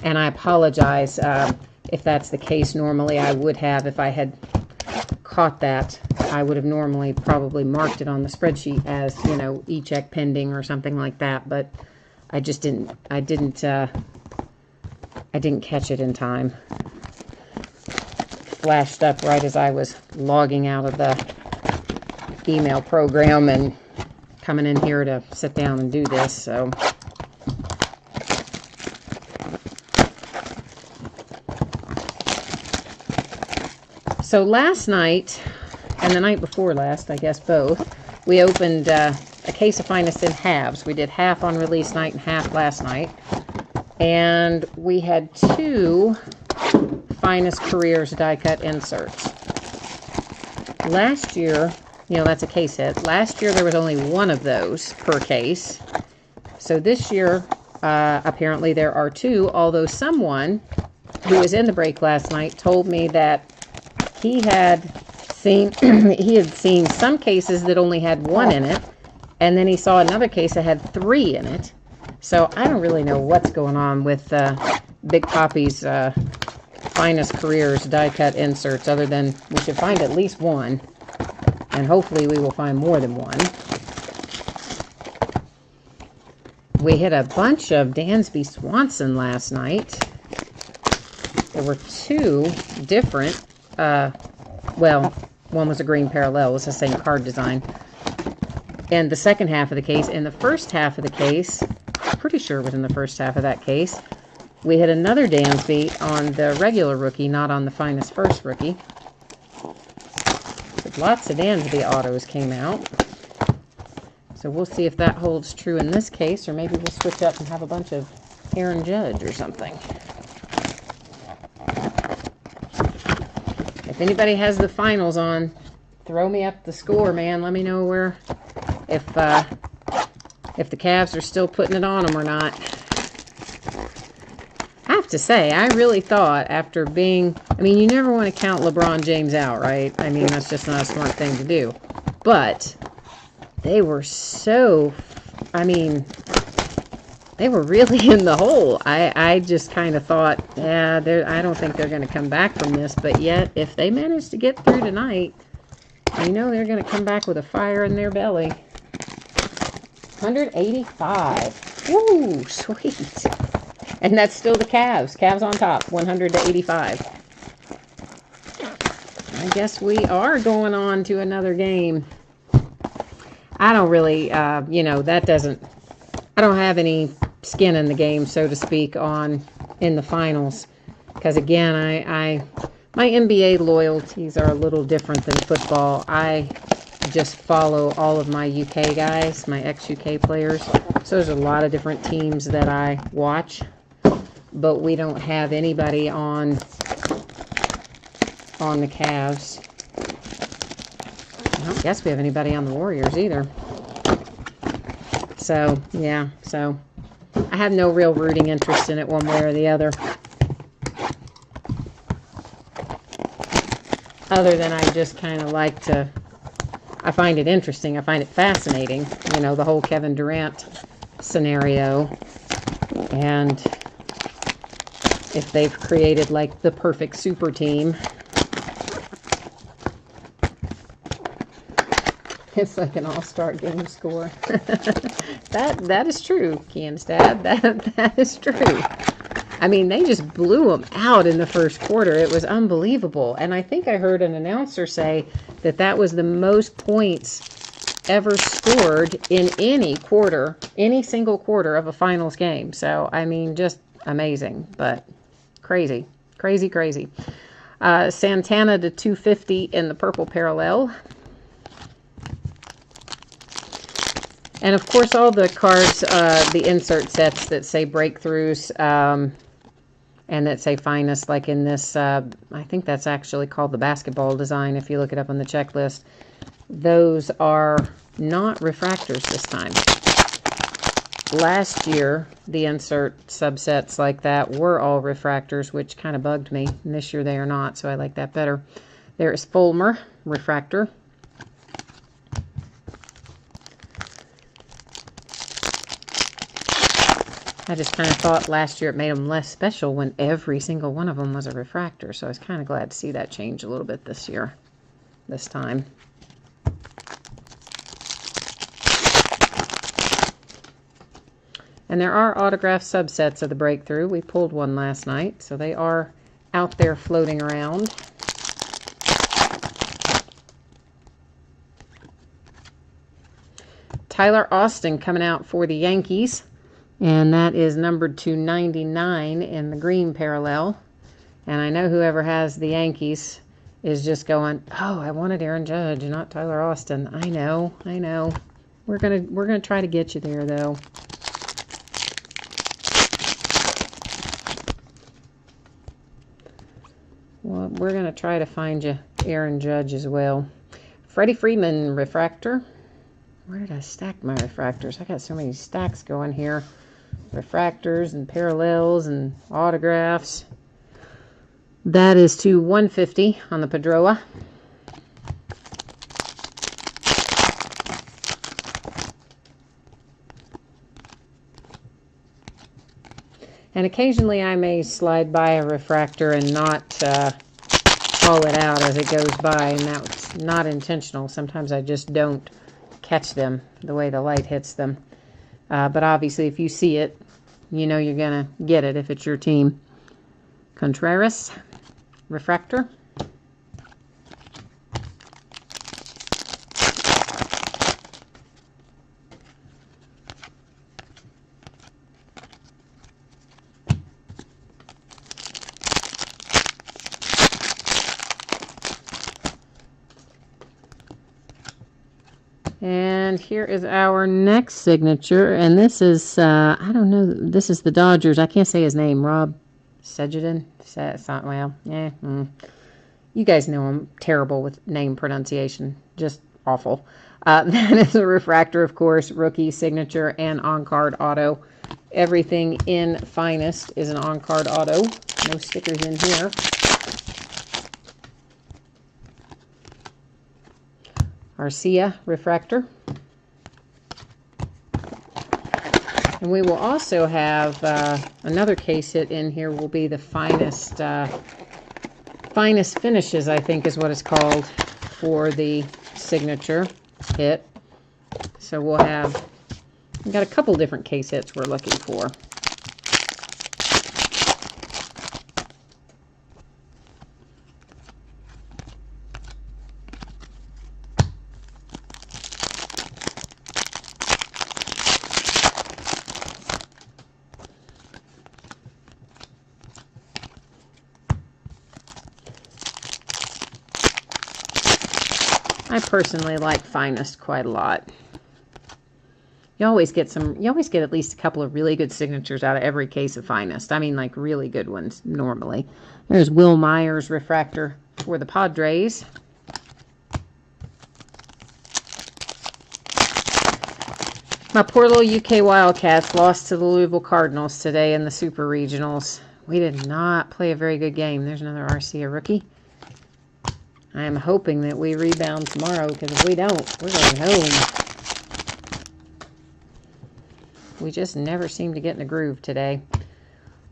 And I apologize if that's the case. Normally I would have, if I had caught that, I would have normally probably marked it on the spreadsheet as, you know, e-check pending or something like that, but I just didn't, I didn't catch it in time. Flashed up right as I was logging out of the email program and coming in here to sit down and do this, so. So last night, and the night before last, I guess both, we opened a case of Finest in halves. We did half on release night and half last night. And we had 2 Finest Careers die cut inserts. Last year, you know, that's a case hit. Last year there was only 1 of those per case. So this year, apparently there are 2, although someone who was in the break last night told me that he had seen some cases that only had 1 in it, and then he saw another case that had 3 in it. So I don't really know what's going on with Big Poppy's Finest Careers die cut inserts, other than we should find at least 1, and hopefully we will find more than 1. We hit a bunch of Dansby Swanson last night. There were 2 different, well, one was a green parallel, it was the same card design. And the second half of the case, in the first half of the case, pretty sure it was in the first half of that case, we hit another Dansby on the regular rookie, not on the Finest First rookie. But lots of Dansby autos came out. So we'll see if that holds true in this case, or maybe we'll switch up and have a bunch of Aaron Judge or something. If anybody has the finals on, throw me up the score, man. Let me know where, if the Cavs are still putting it on them or not. I have to say, I really thought after being, I mean, you never want to count LeBron James out, right? I mean, that's just not a smart thing to do. But they were so, I mean, they were really in the hole. I just kind of thought, yeah, I don't think they're going to come back from this. But yet, if they manage to get through tonight, you know they're going to come back with a fire in their belly. 185. Woo, sweet. And that's still the Cavs. Cavs on top, 100 to 85. I guess we are going on to another game. I don't really, you know, that doesn't, I don't have any skin in the game, so to speak, in the finals. Because again, my NBA loyalties are a little different than football. I just follow all of my UK guys, my ex-UK players. So there's a lot of different teams that I watch. But we don't have anybody on the Cavs. I don't guess we have anybody on the Warriors either. So, yeah, so I have no real rooting interest in it one way or the other. Other than I just kind of like to, I find it interesting, I find it fascinating, you know, the whole Kevin Durant scenario. And if they've created like the perfect super team. It's like an all-star game score. That is true, Kianstad. That is true. I mean, they just blew them out in the first quarter. It was unbelievable. And I think I heard an announcer say that that was the most points ever scored in any quarter, any single quarter of a finals game. So, I mean, just amazing, but crazy, crazy, crazy. Santana to 250 in the purple parallel. And of course, all the cards, the insert sets that say breakthroughs, and that say finest, like in this, I think that's actually called the basketball design if you look it up on the checklist. Those are not refractors this time. Last year, the insert subsets like that were all refractors, which kind of bugged me. And this year they are not, so I like that better. There is Fulmer refractor. I just kind of thought last year it made them less special when every single one of them was a refractor. So I was kind of glad to see that change a little bit this year, this time. And there are autograph subsets of the Breakthrough. We pulled one last night, so they are out there floating around. Tyler Austin coming out for the Yankees. And that is numbered to 99 in the green parallel. And I know whoever has the Yankees is just going, oh, I wanted Aaron Judge, not Tyler Austin. I know. We're gonna try to get you there, though. Well, we're gonna try to find you Aaron Judge as well. Freddie Freeman refractor. Where did I stack my refractors? I got so many stacks going here. Refractors and parallels and autographs. That is to 150 on the Padroa. And occasionally I may slide by a refractor and not call it out as it goes by, and that's not intentional. Sometimes I just don't catch them the way the light hits them. But obviously, if you see it, you know you're going to get it if it's your team. Contreras, refractor. And here is our next signature, and this is, I don't know, this is the Dodgers. I can't say his name. Rob Sedgedin? Well, yeah. You guys know I'm terrible with name pronunciation. Just awful. That is a refractor, of course, rookie, signature, and on-card auto. Everything in finest is an on-card auto. No stickers in here. Arcia refractor. And we will also have another case hit in here will be the finest finishes, I think is what it's called, for the signature hit. So we've got a couple different case hits we're looking for. I personally like finest quite a lot. You always get at least a couple of really good signatures out of every case of finest. I mean, like really good ones normally. There's Will Myers refractor for the Padres. My poor little UK Wildcats lost to the Louisville Cardinals today in the Super Regionals. We did not play a very good game. There's another RCA rookie. I am hoping that we rebound tomorrow, because if we don't, we're going home. We just never seem to get in the groove today.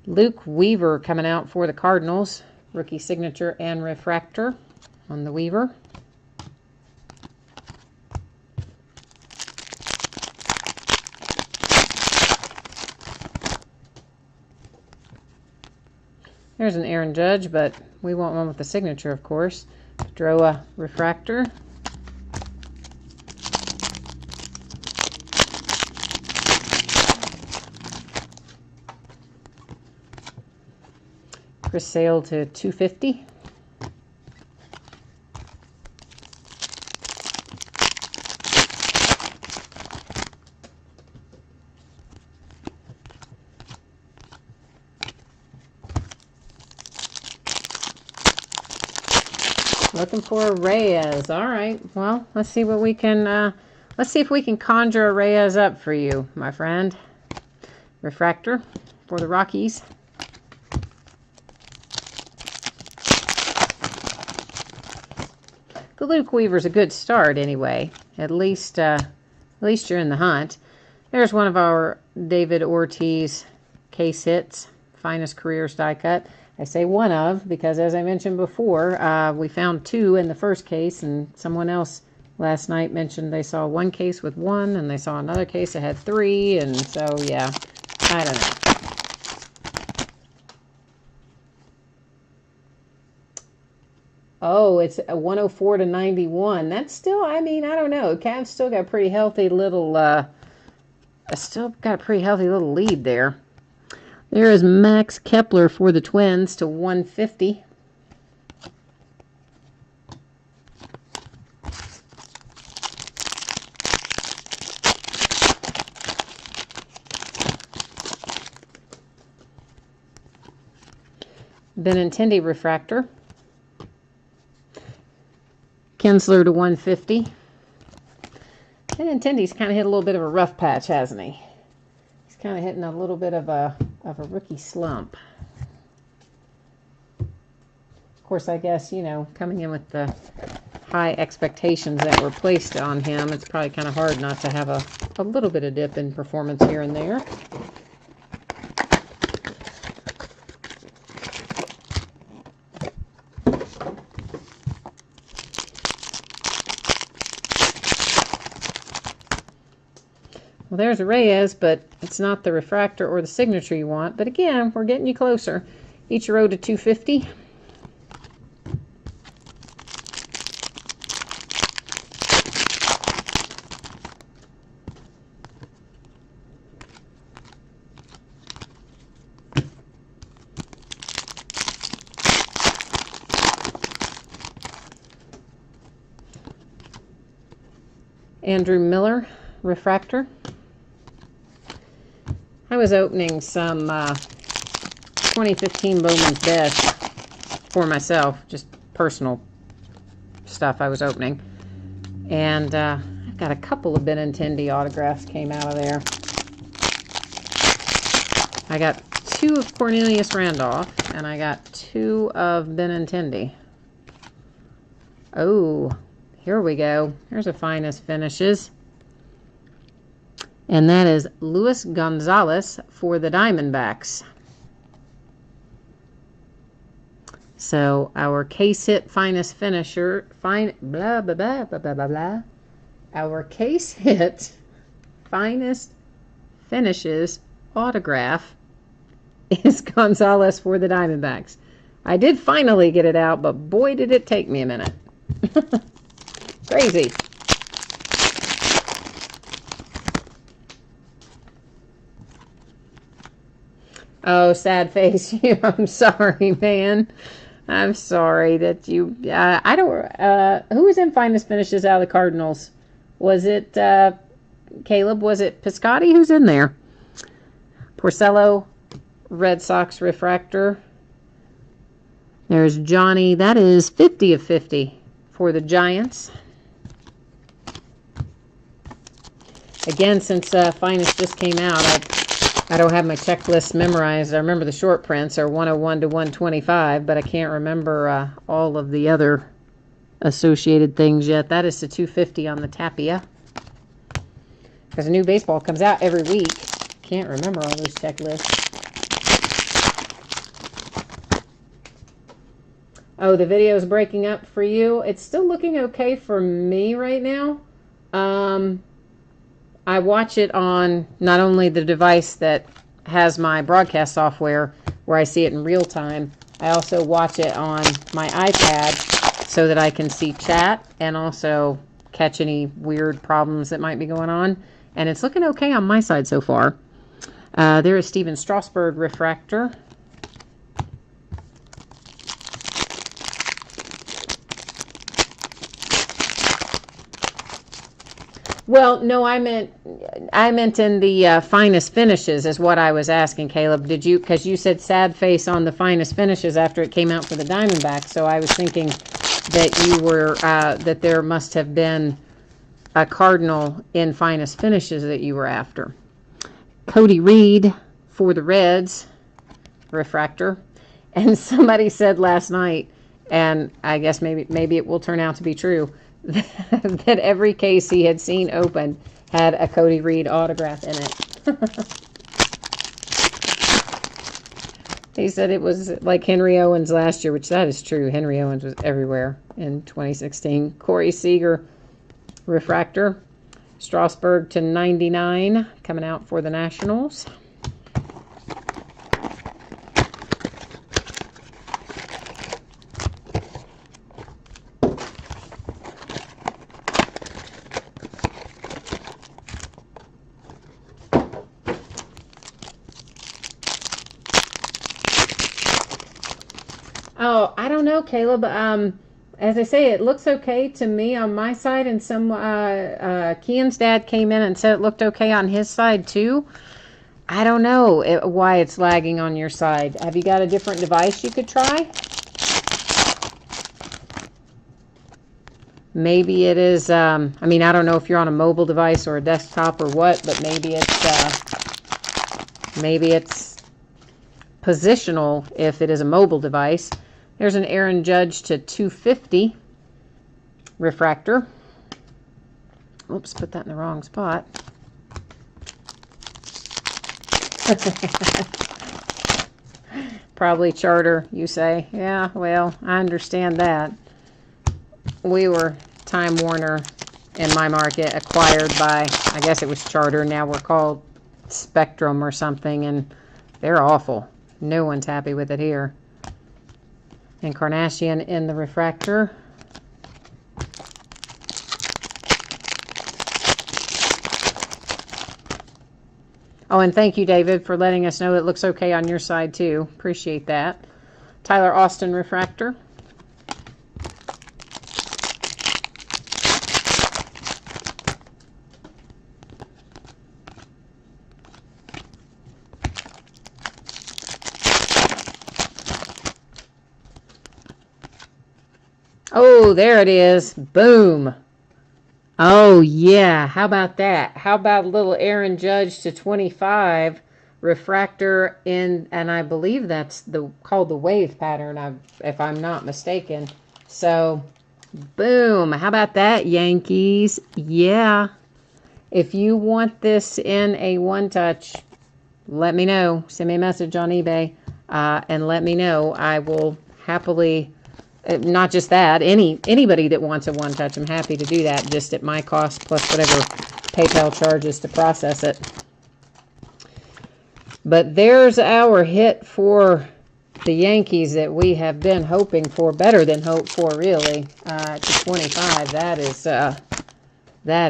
Luke Weaver coming out for the Cardinals. Rookie signature and refractor on the Weaver. There's an Aaron Judge, but we want one with the signature, of course. Droa refractor. Chris Sale to 250. Looking for a Reyes. All right. Well, let's see what we can, let's see if we can conjure a Reyes up for you, my friend. Refractor for the Rockies. The Luke Weaver's a good start anyway. At least you're in the hunt. There's one of our David Ortiz case hits, finest careers die cut. I say one of because, as I mentioned before, we found 2 in the first case, and someone else last night mentioned they saw one case with 1, and they saw another case that had 3, and so, yeah, I don't know. Oh, it's a 104 to 91. That's still, I mean, I don't know. Cavs still got a pretty healthy little, lead there. There is Max Kepler for the Twins to 150. Benintendi refractor. Kinsler to 150. Benintendi's kind of hit a little bit of a rough patch, hasn't he? He's kind of hitting a little bit of a rookie slump. Of course, I guess, you know, coming in with the high expectations that were placed on him, it's probably kind of hard not to have a little bit of dip in performance here and there. Well, there's a Reyes, but it's not the refractor or the signature you want. But again, we're getting you closer. Ichiro to 250. Andrew Miller, refractor. I was opening some 2015 Bowman's Best for myself, just personal stuff I was opening. And I've got a couple of Benintendi autographs came out of there. I got 2 of Cornelius Randolph, and I got 2 of Benintendi. Oh, here we go. Here's a finest finishes. And that is Luis Gonzalez for the Diamondbacks. So our case hit finest finisher, Our case hit finest finishes autograph is Gonzalez for the Diamondbacks. I did finally get it out, but boy did it take me a minute. Crazy. Oh, sad face. I'm sorry, man. I'm sorry that you... I don't... who was in finest finishes out of the Cardinals? Was it Caleb? Was it Piscotti? Who's in there? Porcello, Red Sox refractor. There's Johnny. That is 50 of 50 for the Giants. Again, since finest just came out, I don't have my checklist memorized. I remember the short prints are 101 to 125, but I can't remember all of the other associated things yet. That is the 250 on the Tapia. Because a new baseball comes out every week. Can't remember all those checklists. Oh, the video is breaking up for you. It's still looking okay for me right now. I watch it on not only the device that has my broadcast software where I see it in real time, I also watch it on my iPad so that I can see chat and also catch any weird problems that might be going on. And it's looking okay on my side so far. There is Steven Strasburg refractor. Well, no, I meant in the finest finishes is what I was asking, Caleb. Did you, because you said sad face on the finest finishes after it came out for the Diamondbacks, so I was thinking that you were, that there must have been a Cardinal in finest finishes that you were after. Cody Reed for the Reds, refractor. And somebody said last night, and I guess maybe it will turn out to be true, that every case he had seen open had a Cody Reed autograph in it. He said it was like Henry Owens last year, which that is true. Henry Owens was everywhere in 2016. Corey Seager, refractor. Strasburg to 99, coming out for the Nationals. Oh, I don't know, Caleb. As I say, it looks okay to me on my side, and some Kian's dad came in and said it looked okay on his side too. I don't know why it's lagging on your side. Have you got a different device you could try? Maybe it is, I mean, I don't know if you're on a mobile device or a desktop or what, but maybe it's positional if it is a mobile device. There's an Aaron Judge to 250 refractor. Oops, put that in the wrong spot. Probably Charter, you say. Yeah, well, I understand that. We were Time Warner in my market, acquired by, I guess it was Charter. Now we're called Spectrum or something, and they're awful. No one's happy with it here. Encarnacion in the refractor. Oh, and thank you, David, for letting us know it looks okay on your side, too. Appreciate that. Tyler Austin refractor. Oh, there it is. Boom. Oh, yeah. How about that? How about a little Aaron Judge to 25 refractor in, and I believe that's called the wave pattern, if I'm not mistaken. So, boom. How about that, Yankees? Yeah. If you want this in a one-touch, let me know. Send me a message on eBay and let me know. I will happily... not just that, anybody that wants a one-touch, I'm happy to do that, just at my cost plus whatever PayPal charges to process it. But there's our hit for the Yankees that we have been hoping for, better than hoped for, really, to 25. That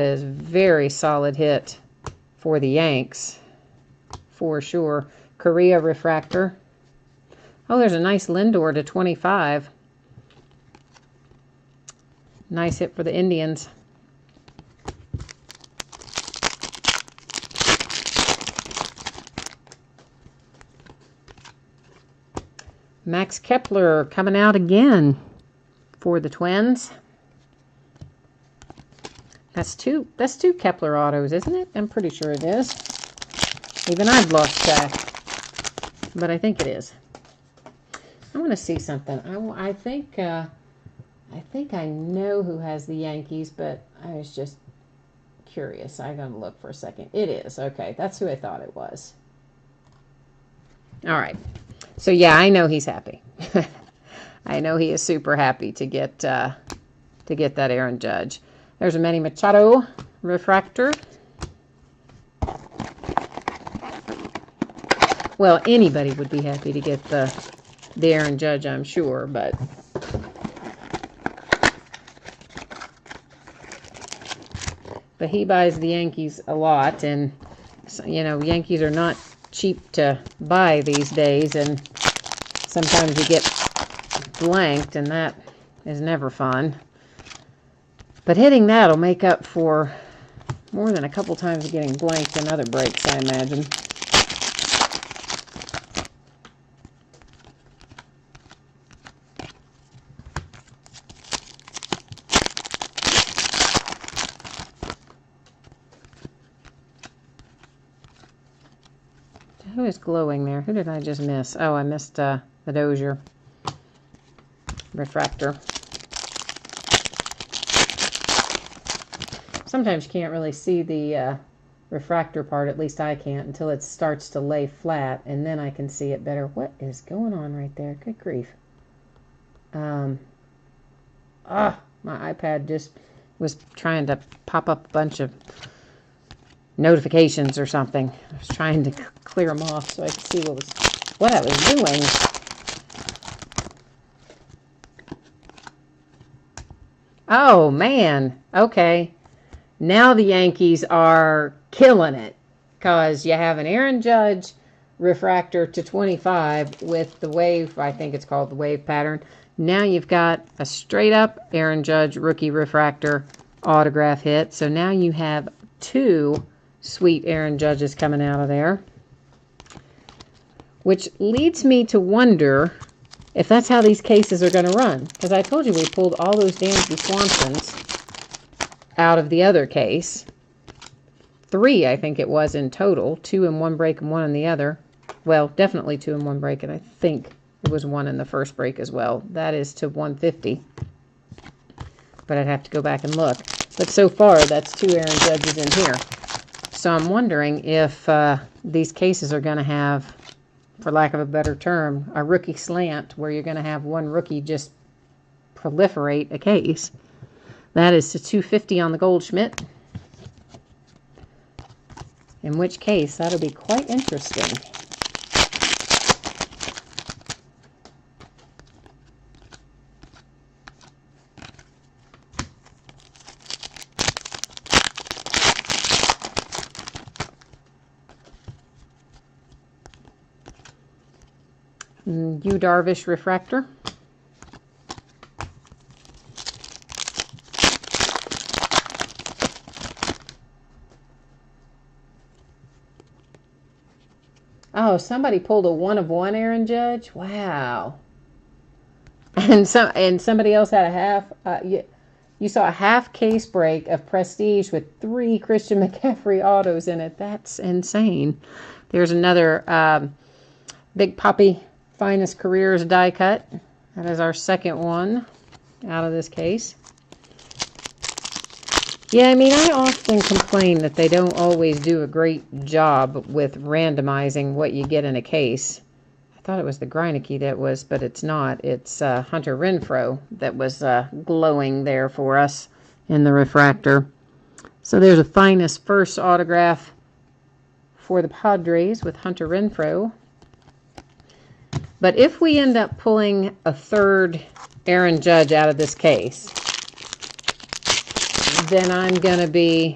is very solid hit for the Yanks, for sure. Korea refractor. Oh, there's a nice Lindor to 25. Nice hit for the Indians. Max Kepler coming out again for the Twins. That's two Kepler autos, isn't it? I'm pretty sure it is. Even I've lost track, but I think it is. I want to see something. I think I know who has the Yankees, but I was just curious. I'm going to look for a second. It is. Okay, that's who I thought it was. All right. So, yeah, I know he's happy. I know he is super happy to get that Aaron Judge. There's a Manny Machado refractor. Well, anybody would be happy to get the Aaron Judge, I'm sure, but... But he buys the Yankees a lot, and, you know, Yankees are not cheap to buy these days, and sometimes you get blanked, and that is never fun. But hitting that will make up for more than a couple times getting blanked in other breaks, I imagine. who is glowing there? Who did I just miss? Oh, I missed the Dozier refractor. Sometimes you can't really see the refractor part, at least I can't, until it starts to lay flat, and then I can see it better. What is going on right there? Good grief. My iPad just was trying to pop up a bunch of notifications or something. I was trying to clear them off so I could see what I was doing. Oh, man. Okay. Now the Yankees are killing it because you have an Aaron Judge refractor to 25 with the wave, I think it's called the wave pattern. Now you've got a straight up Aaron Judge rookie refractor autograph hit. So now you have two sweet Aaron Judges coming out of there, which leads me to wonder if that's how these cases are going to run. Because I told you we pulled all those Dansby Swansons out of the other case. 3, I think it was in total. 2 in one break and 1 in the other. Well, definitely 2 in one break, and I think it was 1 in the first break as well. That is to 150. But I'd have to go back and look. But so far, that's 2 Aaron Judges in here. So I'm wondering if these cases are going to have, for lack of a better term, a rookie slant, where you're going to have one rookie just proliferate a case. That is to 250 on the Goldschmidt. In which case, that'll be quite interesting. Yu Darvish refractor. Oh, somebody pulled a 1 of 1 Aaron Judge. Wow. And somebody else had a half. You saw a half case break of Prestige with 3 Christian McCaffrey autos in it. That's insane. There's another Big Poppy Finest Careers die cut. That is our second one out of this case. Yeah, I mean, I often complain that they don't always do a great job with randomizing what you get in a case. I thought it was the Greineke that was, but it's not. It's Hunter Renfroe that was glowing there for us in the refractor. So there's a Finest first autograph for the Padres with Hunter Renfroe. But if we end up pulling a third Aaron Judge out of this case, then I'm going to be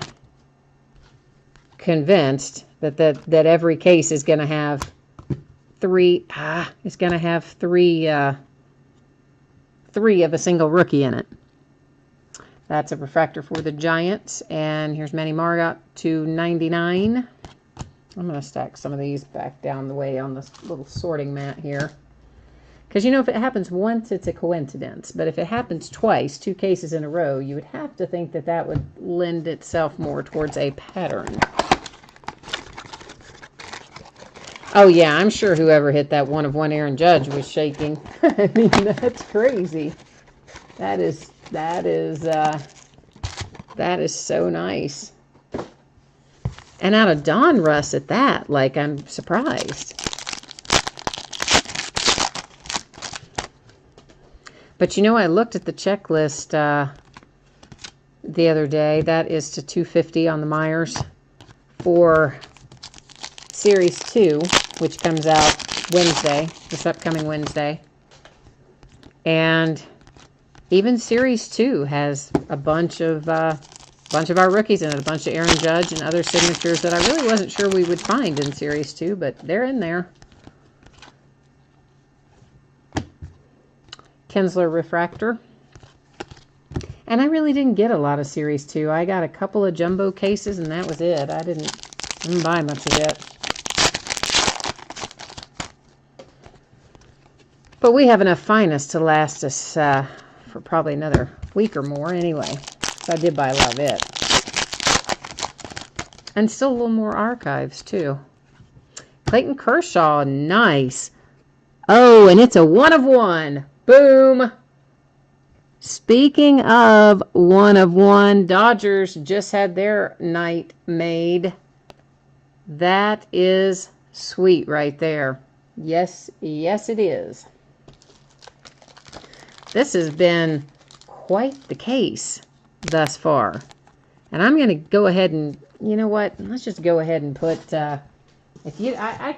convinced that every case is going to have three of a single rookie in it. That's a refractor for the Giants. And here's Manny Margot to 99. I'm going to stack some of these back down the way on this little sorting mat here. Because, you know, if it happens once, it's a coincidence. But if it happens twice, 2 cases in a row, you would have to think that that would lend itself more towards a pattern. Oh, yeah, I'm sure whoever hit that 1 of 1 Aaron Judge was shaking. I mean, that's crazy. That is so nice. And out of Donruss at that, like, I'm surprised. But, you know, I looked at the checklist the other day. That is to 250 on the Myers for Series 2, which comes out Wednesday, this upcoming Wednesday. And even Series 2 has a bunch of our rookies in it, a bunch of Aaron Judge and other signatures that I really wasn't sure we would find in Series 2, but they're in there. Kinsler refractor. And I really didn't get a lot of Series 2. I got a couple of jumbo cases, and that was it. I didn't buy much of it. But we have enough Finest to last us for probably another week or more anyway. So I did buy a lot of it. And still a little more archives, too. Clayton Kershaw, nice. Oh, and it's a 1 of 1. Boom. Speaking of 1 of 1, Dodgers just had their night made. That is sweet right there. Yes, yes it is. This has been quite the case thus far. And I'm going to go ahead and, you know what, let's just go ahead and put, I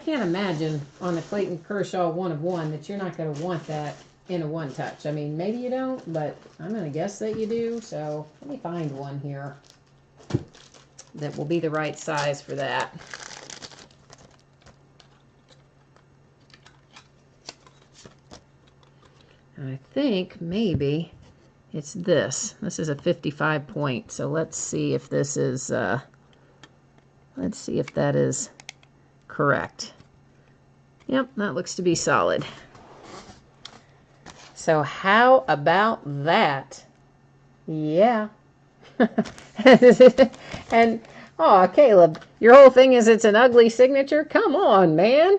can't imagine on a Clayton Kershaw 1 of 1 that you're not going to want that in a one touch. I mean, maybe you don't, but I'm going to guess that you do. So let me find one here that will be the right size for that. I think maybe it's this. This is a 55 point. So let's see if this is, let's see if that is correct. Yep, that looks to be solid. So how about that? Yeah. And, oh, Caleb, your whole thing is it's an ugly signature? Come on, man.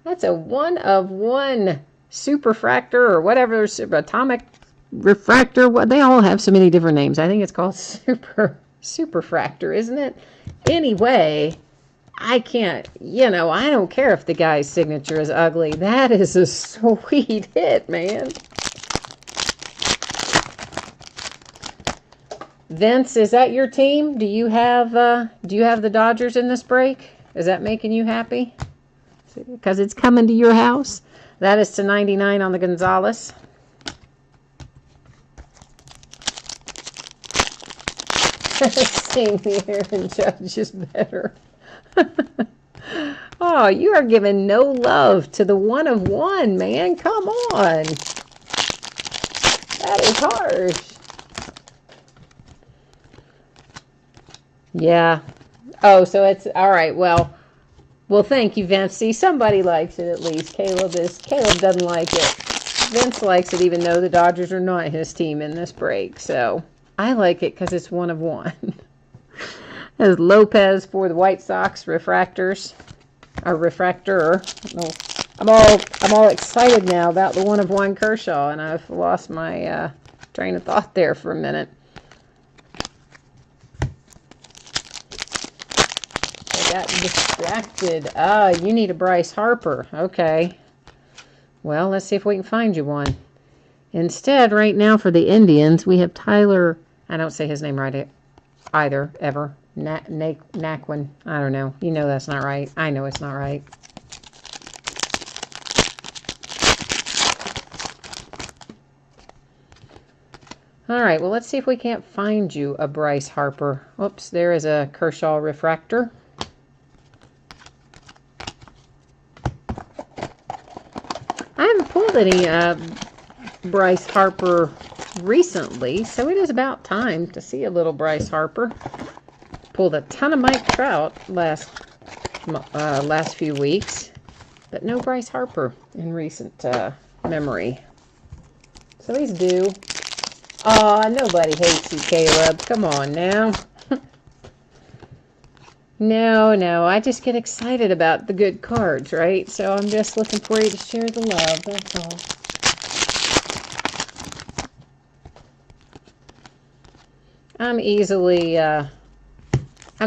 That's a 1 of 1 superfractor or whatever, atomic refractor. What, they all have so many different names. I think it's called superfractor, isn't it? Anyway, I can't, you know, I don't care if the guy's signature is ugly. That is a sweet hit, man. Vince, is that your team? Do you have the Dodgers in this break? Is that making you happy? Because it's coming to your house. That is to 99 on the Gonzalez. Seeing the Aaron Judge is better. Oh, you are giving no love to the 1 of 1, man. Come on. That is harsh. Yeah. Oh, so it's all right. Well, thank you, Vince. See, somebody likes it at least. Caleb doesn't like it. Vince likes it, even though the Dodgers are not his team in this break. So I like it because it's 1 of 1. As Lopez for the White Sox refractors, or refractor. I'm all excited now about the 1 of 1 Kershaw, and I've lost my train of thought there for a minute. I got distracted. Ah, you need a Bryce Harper. Okay. Well, let's see if we can find you one. Instead, right now for the Indians, we have Tyler. I don't say his name right either, ever. Naquin. I don't know. You know that's not right. I know it's not right. All right, well, let's see if we can't find you a Bryce Harper. Oops, there is a Kershaw refractor. I haven't pulled any Bryce Harper recently, so it is about time to see a little Bryce Harper. Pulled a ton of Mike Trout last few weeks, but no Bryce Harper in recent memory. So he's due. Aw, nobody hates you, Caleb. Come on now. No, I just get excited about the good cards, right? So I'm just looking for you to share the love, that's all. I'm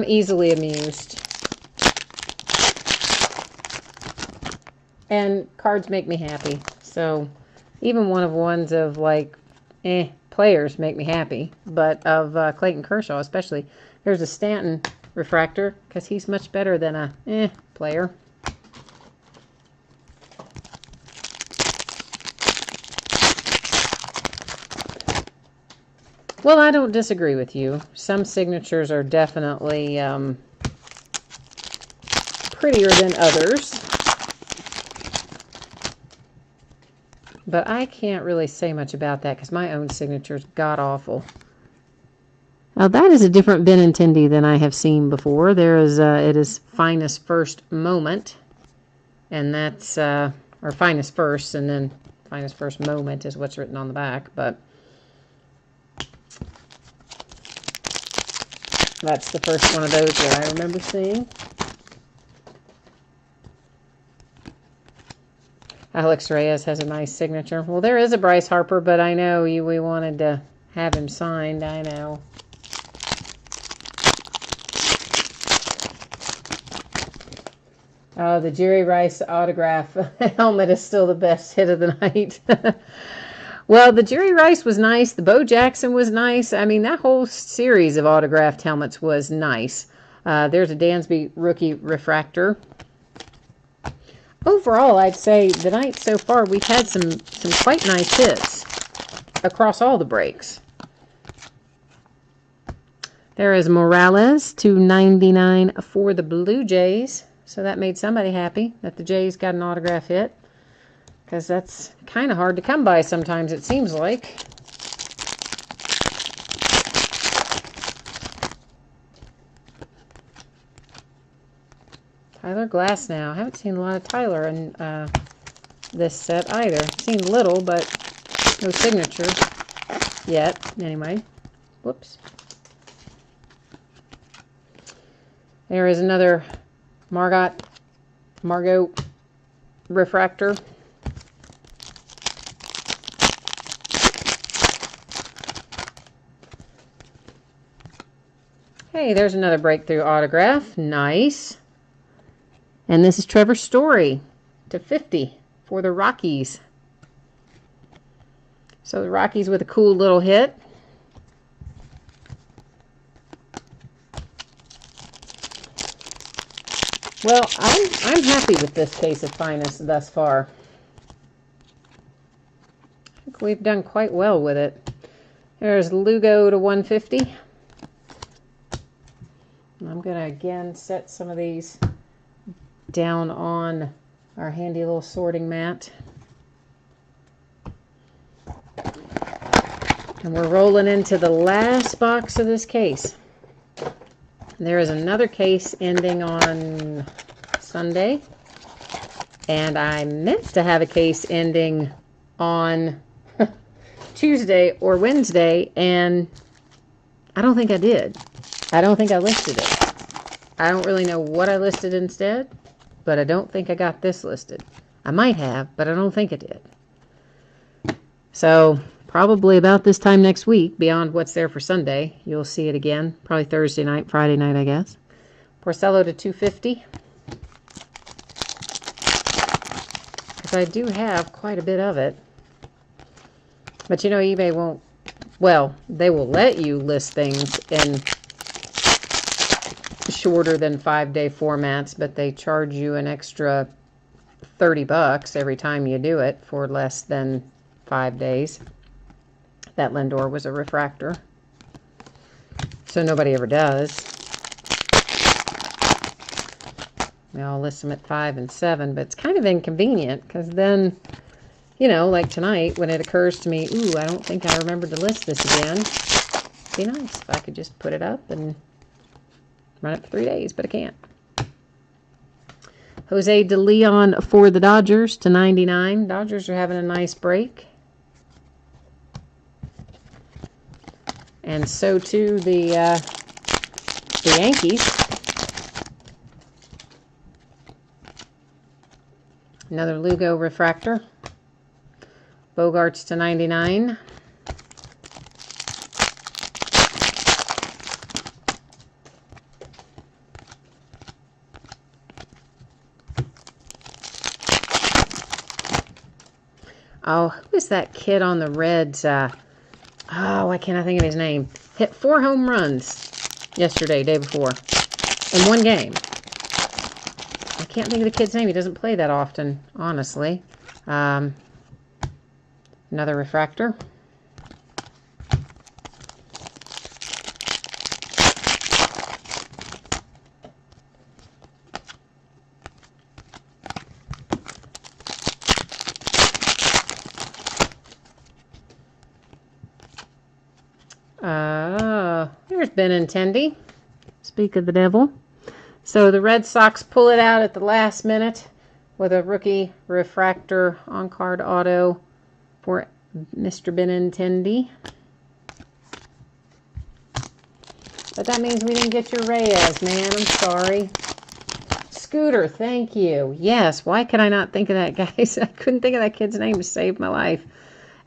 easily amused. And cards make me happy. So even 1 of 1s of like, players make me happy. But of Clayton Kershaw especially. There's a Stanton refractor because he's much better than a player. Well, I don't disagree with you. Some signatures are definitely prettier than others. But I can't really say much about that because my own signature is god-awful. Now, that is a different Benintendi than I have seen before. There is, it is Finest First Moment. And that's, or Finest First, and then Finest First Moment is what's written on the back. But that's the first one of those that I remember seeing. Alex Reyes has a nice signature. Well, there is a Bryce Harper, but I know we wanted to have him signed. I know. Oh, the Jerry Rice autograph helmet is still the best hit of the night. Well, the Jerry Rice was nice. The Bo Jackson was nice. I mean, that whole series of autographed helmets was nice. There's a Dansby rookie refractor. Overall, I'd say the night so far, we've had some quite nice hits across all the breaks. There is Morales, /299 for the Blue Jays. So that made somebody happy that the Jays got an autograph hit. Because that's kind of hard to come by sometimes, it seems like. Tyler Glasnow. I haven't seen a lot of Tyler in this set either. Seen little, but no signature yet. Anyway. Whoops. There is another Margot refractor. Hey, there's another breakthrough autograph. Nice. And this is Trevor Story /50 for the Rockies. So the Rockies with a cool little hit. Well, I'm happy with this case of finest thus far. I think we've done quite well with it. There's Lugo /150. I'm going to again set some of these down on our handy little sorting mat. And we're rolling into the last box of this case. There is another case ending on Sunday. And I meant to have a case ending on Tuesday or Wednesday, and I don't think I did. I don't think I listed it. I don't really know what I listed instead, but I don't think I got this listed. I might have, but I don't think I did. So probably about this time next week, beyond what's there for Sunday, you'll see it again. Probably Thursday night, Friday night, I guess. Porcello /250. Because I do have quite a bit of it. But you know, eBay won't, well, they will let you list things in shorter than 5-day formats, but they charge you an extra $30 every time you do it for less than 5 days. That Lindor was a refractor, so nobody ever does. We all list them at 5 and 7, but it's kind of inconvenient because then, you know, like tonight when it occurs to me, ooh, I don't think I remembered to list this again. It'd be nice if I could just put it up and run it for 3 days, but I can't. Jose De Leon for the Dodgers /99. Dodgers are having a nice break. And so too the Yankees. Another Lugo refractor. Bogarts /99. Oh, who is that kid on the Reds? Oh, why can't I think of his name? Hit 4 home runs yesterday, day before, in one game. I can't think of the kid's name. He doesn't play that often, honestly. Another refractor. There's Benintendi. Speak of the devil. So the Red Sox pull it out at the last minute with a rookie refractor on-card auto for Mr. Benintendi. But that means we didn't get your Reyes, man. I'm sorry. Scooter, thank you. Yes, why could I not think of that, guys? I couldn't think of that kid's name to save my life.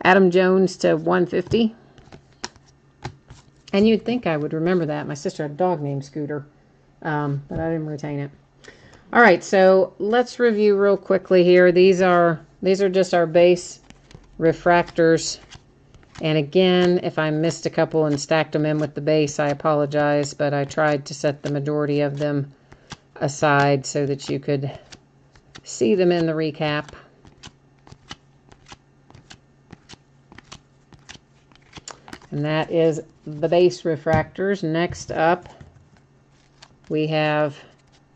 Adam Jones to 150. And you'd think I would remember that. My sister had a dog named Scooter, but I didn't retain it. All right, so let's review real quickly here. These are just our base refractors. And again, if I missed a couple and stacked them in with the base, I apologize, but I tried to set the majority of them aside so that you could see them in the recap. And that is the base refractors. Next up, we have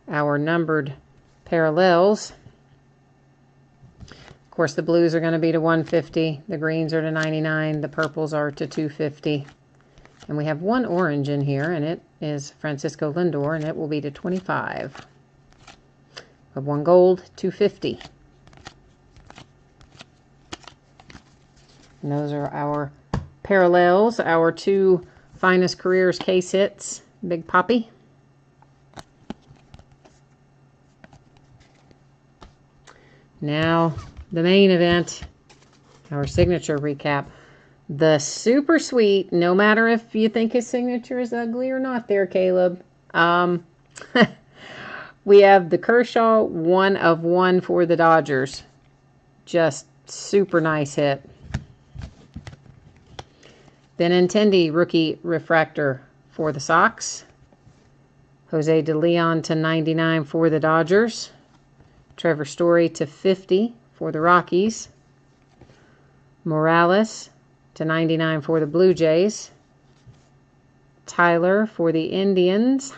our numbered parallels. Of course, the blues are going to be to 150, the greens are to 99, the purples are to 250. And we have one orange in here, and it is Francisco Lindor, and it will be to 25. We have one gold, 250. And those are our parallels, our two finest careers case hits, Big Poppy. Now, the main event, our signature recap. The super sweet, no matter if you think his signature is ugly or not there, Caleb. We have the Kershaw 1 of 1 for the Dodgers. Just super nice hit. Benintendi rookie refractor for the Sox. Jose De Leon to 99 for the Dodgers. Trevor Story to 50 for the Rockies. Morales to 99 for the Blue Jays. Tyler for the Indians.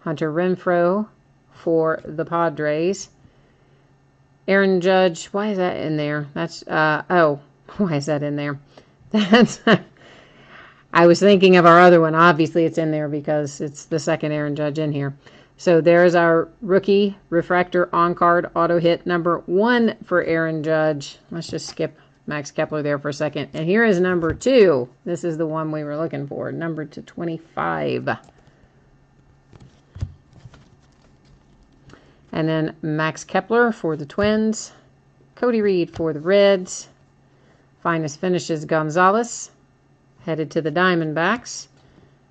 Hunter Renfroe for the Padres. Aaron Judge, why is that in there? That's, why is that in there? That's, I was thinking of our other one. Obviously, it's in there because it's the second Aaron Judge in here. So there's our rookie refractor on-card auto hit number 1 for Aaron Judge. Let's just skip Max Kepler there for a second. And here is number 2. This is the one we were looking for, numbered to 25. And then Max Kepler for the Twins. Cody Reed for the Reds. Finest finishes Gonzalez. Headed to the Diamondbacks.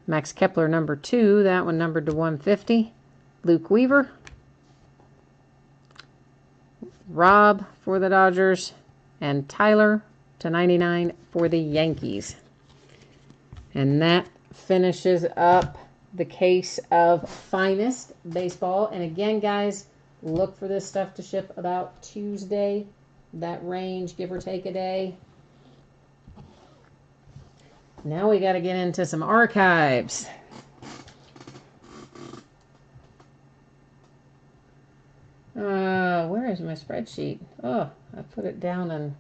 Max Kepler number 2. That one numbered to 150. Luke Weaver. Rob for the Dodgers. And Tyler to 99 for the Yankees. And that finishes up the case of finest baseball. And again, guys, look for this stuff to ship about Tuesday. That range, give or take a day. Now we got to get into some archives. Where is my spreadsheet? Oh, I put it down and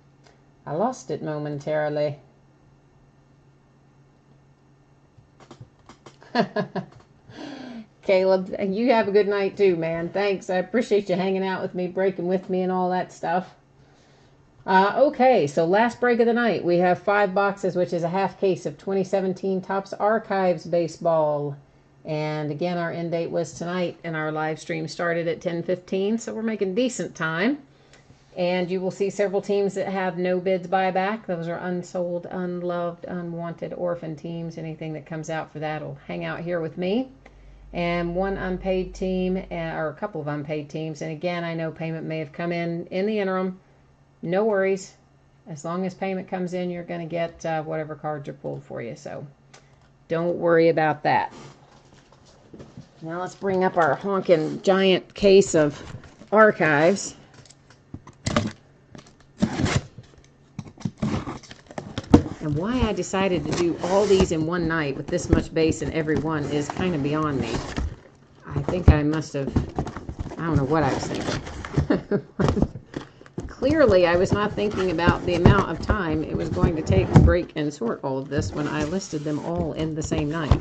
I lost it momentarily. Caleb, you have a good night too, man. Thanks. I appreciate you hanging out with me, breaking with me, and all that stuff. Okay, so last break of the night. We have 5 boxes, which is a half case of 2017 Topps Archives baseball. And again, our end date was tonight, and our live stream started at 10:15, so we're making decent time. And you will see several teams that have no bids buyback. Those are unsold, unloved, unwanted orphan teams. Anything that comes out for that will hang out here with me. And one unpaid team, or a couple of unpaid teams. And again, I know payment may have come in the interim. No worries. As long as payment comes in, you're going to get whatever cards are pulled for you. So don't worry about that. Now let's bring up our honking giant case of archives. And why I decided to do all these in one night with this much base in every one is kind of beyond me. I think I must have, I don't know what I was thinking. Clearly, I was not thinking about the amount of time it was going to take to break and sort all of this when I listed them all in the same night.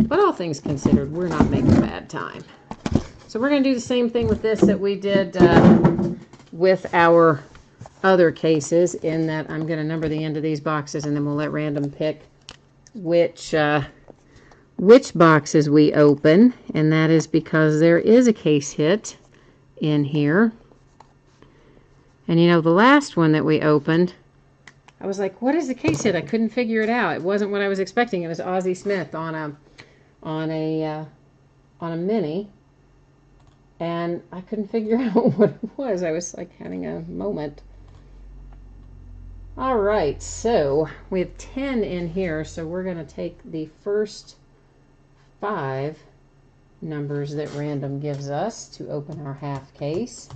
But all things considered, we're not making bad time. So we're going to do the same thing with this that we did with our other cases, in that I'm going to number the end of these boxes and then we'll let random pick which boxes we open, and that is because there is a case hit in here. And you know, the last one that we opened, I was like, what is the case hit? I couldn't figure it out. It wasn't what I was expecting. It was Ozzie Smith on a mini, and I couldn't figure out what it was. I was like having a moment. All right, so we have 10 in here, so we're going to take the first 5 numbers that random gives us to open our half case.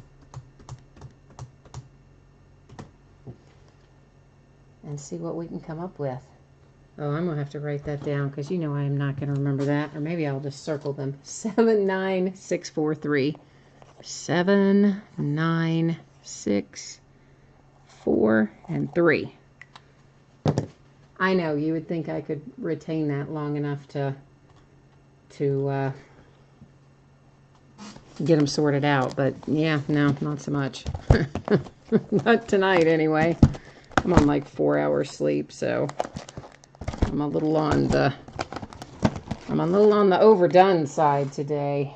And see what we can come up with. Oh, I'm going to have to write that down because you know I'm not going to remember that. Or maybe I'll just circle them. 7, 9, 6, 4, 3. 7, 9, 6, 4, and 3. I know, you would think I could retain that long enough to get them sorted out. But yeah, no, not so much. Not tonight anyway. I'm on like 4 hours sleep, so I'm a little on the overdone side today.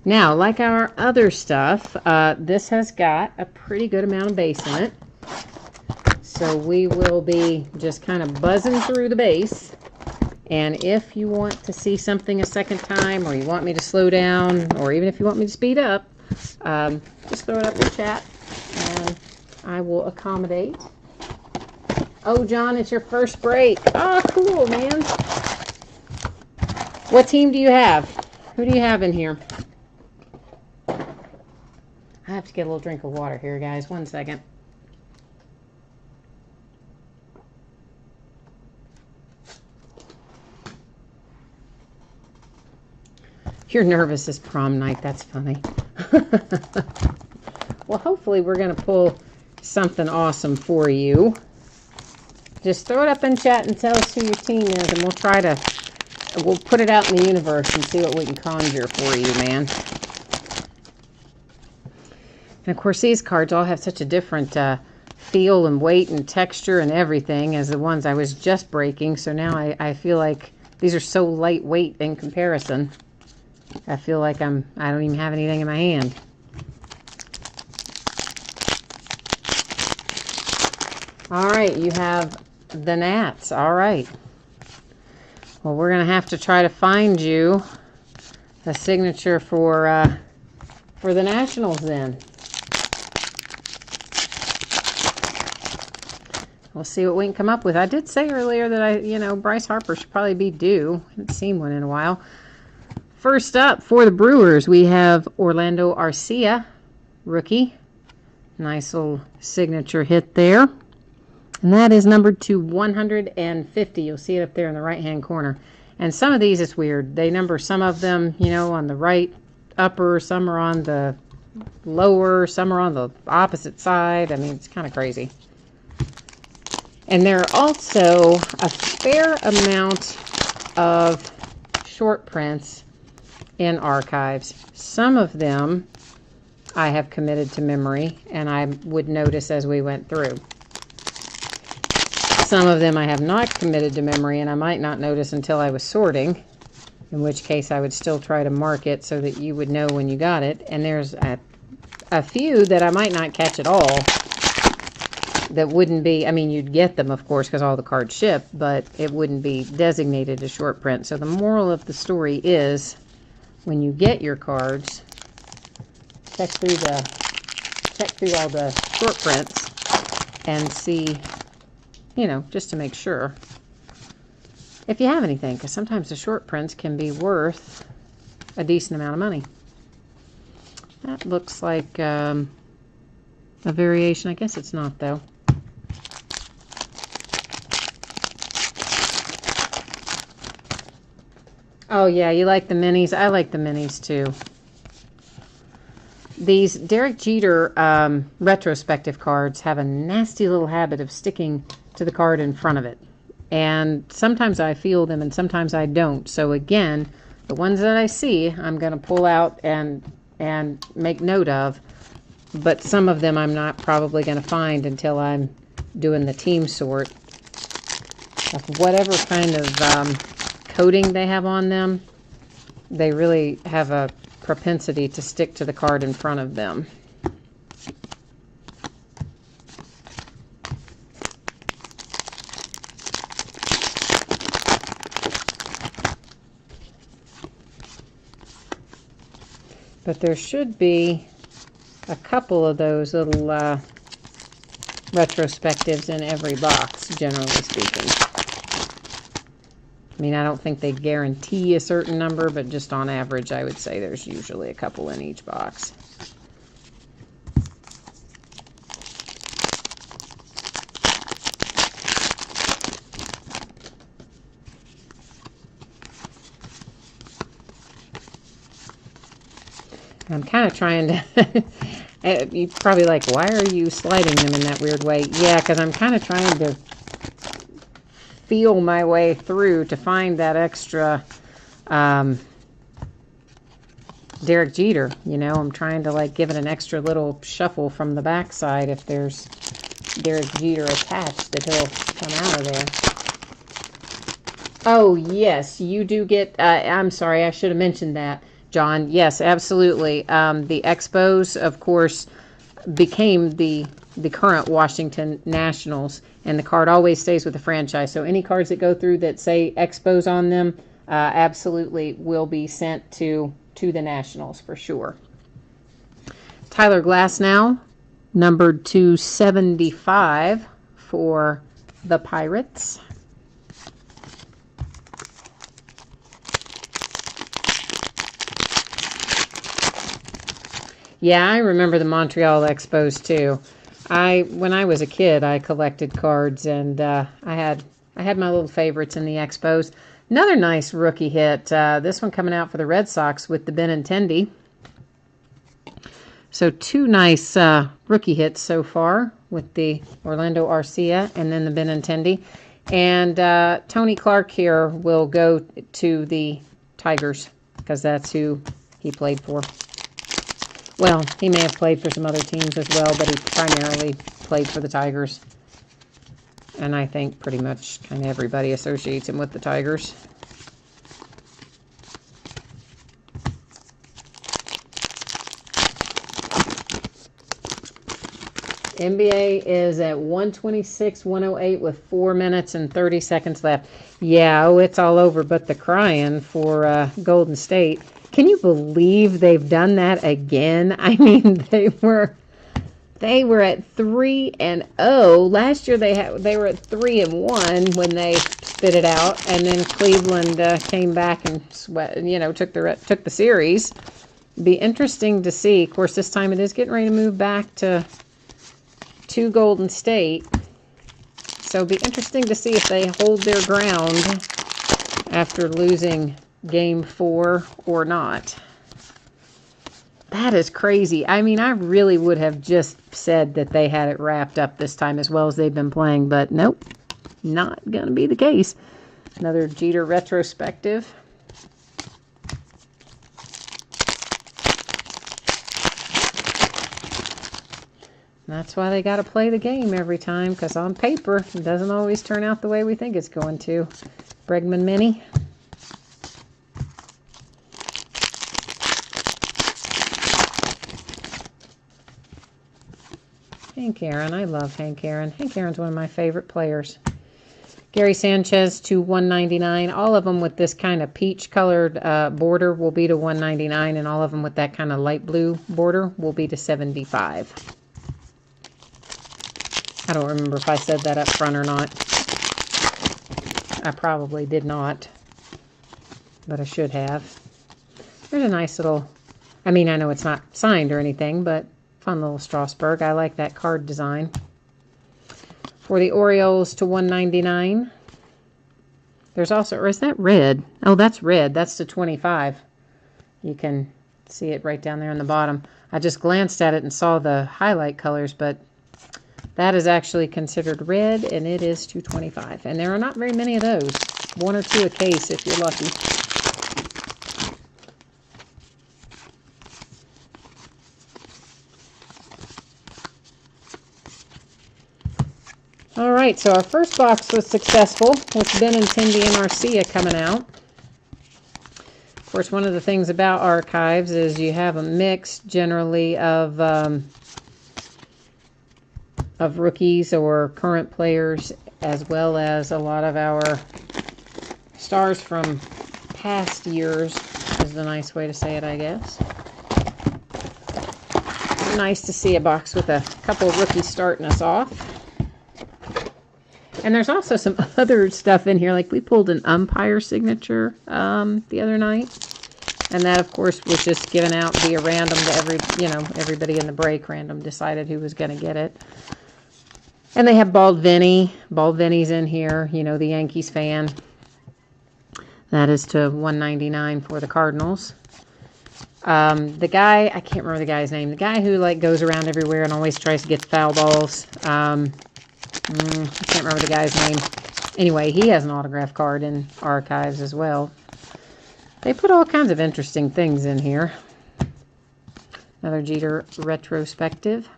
Now, like our other stuff, this has got a pretty good amount of base in it. So we will be just kind of buzzing through the base. And if you want to see something a second time, or you want me to slow down, or even if you want me to speed up, just throw it up in chat and I will accommodate. Oh, John, it's your first break. Oh, cool, man. What team do you have? Who do you have in here? I have to get a little drink of water here, guys. 1 second. You're nervous as prom night. That's funny. Well, hopefully we're going to pull something awesome for you. Just throw it up in chat and tell us who your team is, and we'll put it out in the universe and see what we can conjure for you, man. And of course, these cards all have such a different feel and weight and texture and everything as the ones I was just breaking. So now I feel like these are so lightweight in comparison. I feel like I don't even have anything in my hand. All right, you have the Nats. All right. Well, we're going to have to try to find you a signature for the Nationals then. We'll see what we can come up with. I did say earlier that Bryce Harper should probably be due. I haven't seen one in a while. First up, for the Brewers, we have Orlando Arcia, rookie. Nice little signature hit there. And that is numbered to 150. You'll see it up there in the right-hand corner. And some of these, it's weird. They number some of them, on the right upper. Some are on the lower. Some are on the opposite side. I mean, it's kind of crazy. And there are also a fair amount of short prints in archives. Some of them I have committed to memory, and I would notice as we went through. Some of them I have not committed to memory, and I might not notice until I was sorting, in which case I would still try to mark it so that you would know when you got it. And there's a few that I might not catch at all that wouldn't be, I mean, you'd get them, of course, because all the cards ship, but it wouldn't be designated as short print. So the moral of the story is, when you get your cards, check through all the short prints and see, just to make sure if you have anything, because sometimes the short prints can be worth a decent amount of money. That looks like a variation. I guess it's not, though. Oh, yeah, you like the minis? I like the minis, too. These Derek Jeter retrospective cards have a nasty little habit of sticking to the card in front of it. And sometimes I feel them and sometimes I don't. So, again, the ones that I see, I'm going to pull out and make note of. but some of them I'm not probably going to find until I'm doing the team sort. Of whatever kind of coating they have on them, they really have a propensity to stick to the card in front of them. But there should be a couple of those little retrospectives in every box, generally speaking. I mean, I don't think they guarantee a certain number, but just on average, I would say there's usually a couple in each box. I'm kind of trying to, you're probably like, why are you sliding them in that weird way? Yeah, because I'm kind of trying to feel my way through to find that extra Derek Jeter. You know, I'm trying to like give it an extra little shuffle from the backside if there's Derek Jeter attached, that he'll come out of there. Oh, yes, you do get, I'm sorry, I should have mentioned that, John. Yes, absolutely. The Expos, of course, became the current Washington Nationals, and the card always stays with the franchise. So any cards that go through that say Expos on them absolutely will be sent to the Nationals for sure. Tyler Glasnow, numbered 275 for the Pirates. Yeah, I remember the Montreal Expos too. When I was a kid, I collected cards, and I had my little favorites in the Expos. Another nice rookie hit. This one coming out for the Red Sox with the Benintendi. So two nice rookie hits so far with the Orlando Arcia and then the Benintendi. And Tony Clark here will go to the Tigers because that's who he played for. Well, he may have played for some other teams as well, but he primarily played for the Tigers. And I think pretty much kind of everybody associates him with the Tigers. NBA is at 126-108 with 4 minutes and 30 seconds left. Yeah, oh, it's all over but the crying for Golden State. Can you believe they've done that again? I mean, they were at 3-0. Last year they were at 3-1 when they spit it out, and then Cleveland came back and took the series. Be interesting to see. Of course, this time it is getting ready to move back to Golden State. So be interesting to see if they hold their ground after losing Game 4 or not. That is crazy. I mean, I really would have just said that they had it wrapped up this time as well as they've been playing, but nope, not going to be the case. Another Jeter retrospective. That's why they got to play the game every time, because on paper, it doesn't always turn out the way we think it's going to. Bregman Mini. Hank Aaron. I love Hank Aaron. Hank Aaron's one of my favorite players. Gary Sanchez to 199. All of them with this kind of peach colored border will be to 199, and all of them with that kind of light blue border will be to 75. I don't remember if I said that up front or not. I probably did not, but I should have. There's a nice little, I mean, I know it's not signed or anything, but fun little Strasburg. I like that card design. For the Orioles to 199. There's also, or is that red? Oh, that's red. That's to 25. You can see it right down there on the bottom. I just glanced at it and saw the highlight colors, but that is actually considered red, and it is to 25. And there are not very many of those. 1 or 2 a case if you're lucky. All right, so our first box was successful with Benintendi and Arcia coming out. Of course, one of the things about archives is you have a mix generally of rookies or current players, as well as a lot of our stars from past years, is the nice way to say it, I guess. Nice to see a box with a couple of rookies starting us off. And there's also some other stuff in here, like we pulled an umpire signature the other night. And that, of course, was just given out via random to everybody in the break. Random decided who was going to get it. And they have Bald Vinny. Bald Vinny's in here, you know, the Yankees fan. That is to 199 for the Cardinals. The guy, I can't remember the guy's name. The guy who, like, goes around everywhere and always tries to get the foul balls. I can't remember the guy's name. Anyway, he has an autograph card in archives as well. They put all kinds of interesting things in here. Another Jeter retrospective.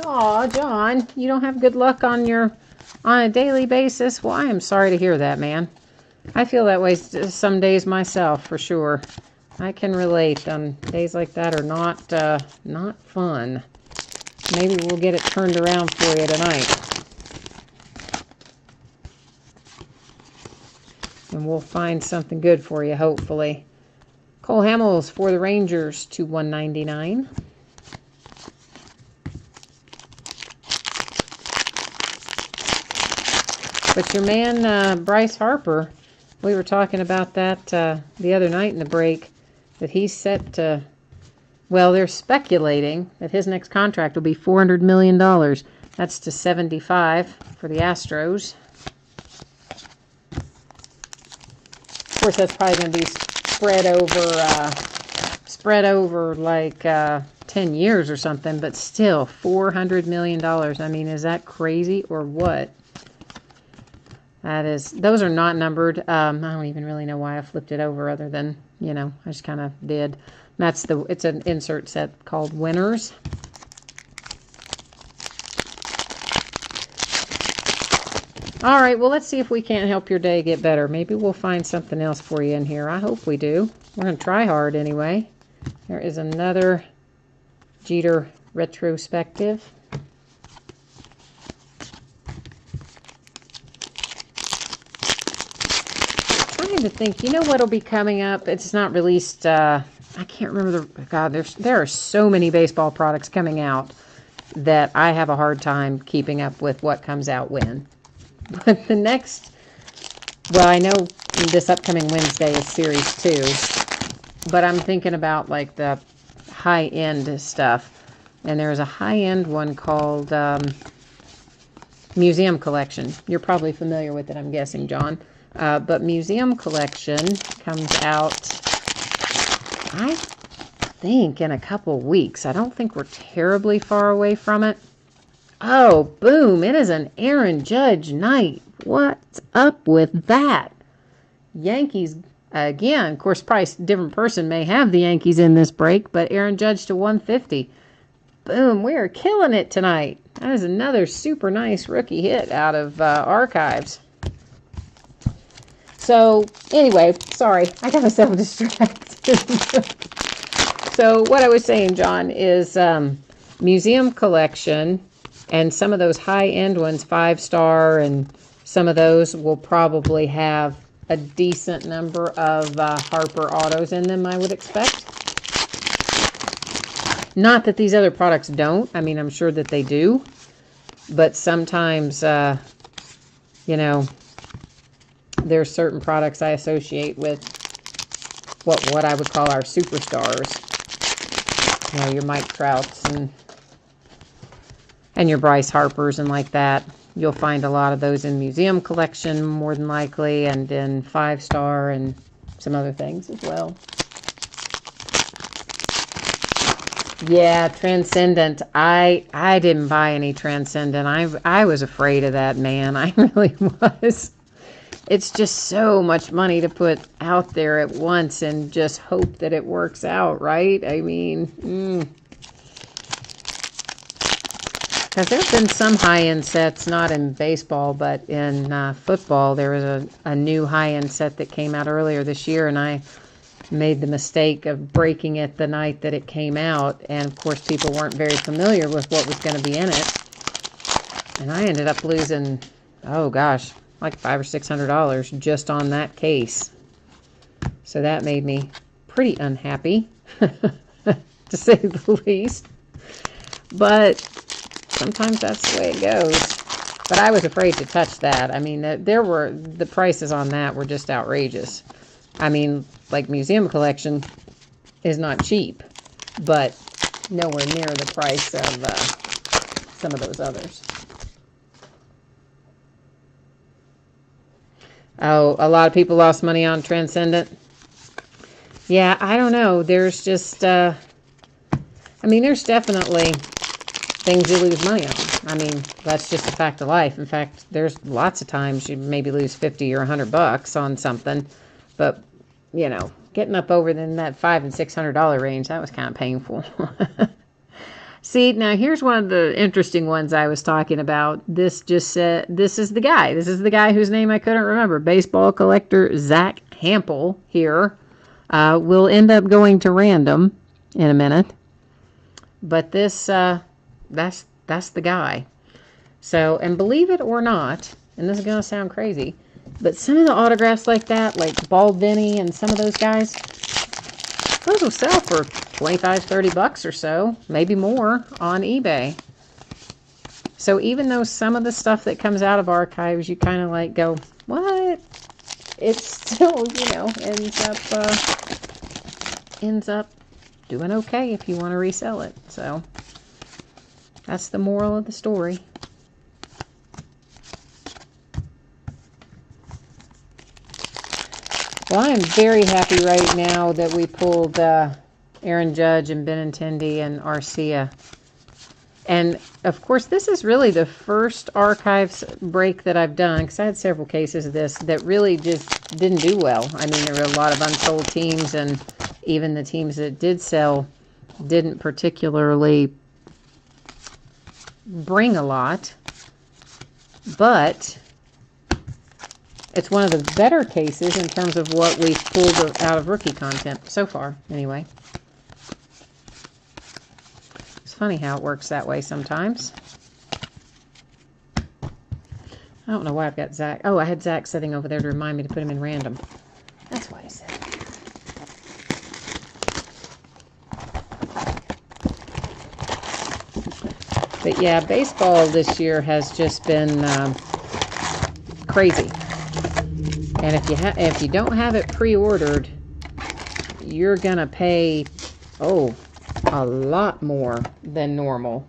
Aw, John, you don't have good luck on a daily basis? Well, I am sorry to hear that, man. I feel that way some days myself, for sure. I can relate. On days like that are not fun. Maybe we'll get it turned around for you tonight. And we'll find something good for you, hopefully. Cole Hamels for the Rangers to 199. But your man, Bryce Harper, we were talking about that the other night in the break, that he's set to, well, they're speculating that his next contract will be $400 million. That's to 75 for the Astros. Of course, that's probably going to be spread over like 10 years or something, but still, $400 million. I mean, is that crazy or what? That is, those are not numbered. I don't even really know why I flipped it over other than, you know, I just kind of did. That's it's an insert set called Winners. All right, well, let's see if we can't help your day get better. Maybe we'll find something else for you in here. I hope we do. We're going to try hard anyway. There is another Jeter retrospective. To think, you know what'll be coming up? It's not released. I can't remember God. There are so many baseball products coming out that I have a hard time keeping up with what comes out when. But the next, well, I know this upcoming Wednesday is Series 2, but I'm thinking about like the high-end stuff, and there's a high-end one called Museum Collection. You're probably familiar with it, I'm guessing, John. But Museum Collection comes out, I think, in a couple weeks. I don't think we're terribly far away from it. Oh, boom. It is an Aaron Judge night. What's up with that? Yankees, again, of course, probably a different person may have the Yankees in this break, but Aaron Judge to 150. Boom. We are killing it tonight. That is another super nice rookie hit out of archives. So, anyway, sorry, I got myself distracted. So, what I was saying, John, is Museum Collection and some of those high-end ones, 5-star, and some of those will probably have a decent number of Harper autos in them, I would expect. Not that these other products don't. I mean, I'm sure that they do. But sometimes, you know, there's certain products I associate with what I would call our superstars. You know, your Mike Trouts and your Bryce Harpers and like that. You'll find a lot of those in Museum Collection more than likely, and in 5-star and some other things as well. Yeah, Transcendent. I didn't buy any Transcendent. I was afraid of that, man. I really was. It's just so much money to put out there at once and just hope that it works out, right? I mean, because there have been some high-end sets, not in baseball, but in football. There was a new high-end set that came out earlier this year, and I made the mistake of breaking it the night that it came out. And, of course, people weren't very familiar with what was going to be in it. And I ended up losing, oh, gosh, like $500 or $600 just on that case. So that made me pretty unhappy, to say the least. But sometimes that's the way it goes. But I was afraid to touch that. I mean, the prices on that were just outrageous. I mean, like, museum collection is not cheap, but nowhere near the price of some of those others. Oh, a lot of people lost money on Transcendent. Yeah, I don't know. There's just, I mean, there's definitely things you lose money on. I mean, that's just a fact of life. In fact, there's lots of times you maybe lose 50 or $100 on something, but, you know, getting up over in that $500 and $600 range, that was kind of painful. See, now here's one of the interesting ones I was talking about. This just said, this is the guy. This is the guy whose name I couldn't remember. Baseball collector Zach Hampel here. Will end up going to random in a minute. But this, that's the guy. So, and believe it or not, and this is going to sound crazy, but some of the autographs like that, like Bald Vinny and some of those guys, those will sell for $25-$30 or so, maybe more, on eBay. So even though some of the stuff that comes out of archives, you kind of like go, what? It still, you know, ends up doing okay if you want to resell it. So that's the moral of the story. Well, I'm very happy right now that we pulled Aaron Judge and Benintendi and Arcia. And, of course, this is really the first archives break that I've done, because I had several cases of this that really just didn't do well. I mean, there were a lot of unsold teams, and even the teams that did sell didn't particularly bring a lot. But it's one of the better cases in terms of what we've pulled out of rookie content so far, anyway. It's funny how it works that way sometimes. I don't know why I've got Zach. Oh, I had Zach sitting over there to remind me to put him in random. That's why I said it. But yeah, baseball this year has just been crazy. And if you don't have it pre-ordered, you're gonna pay a lot more than normal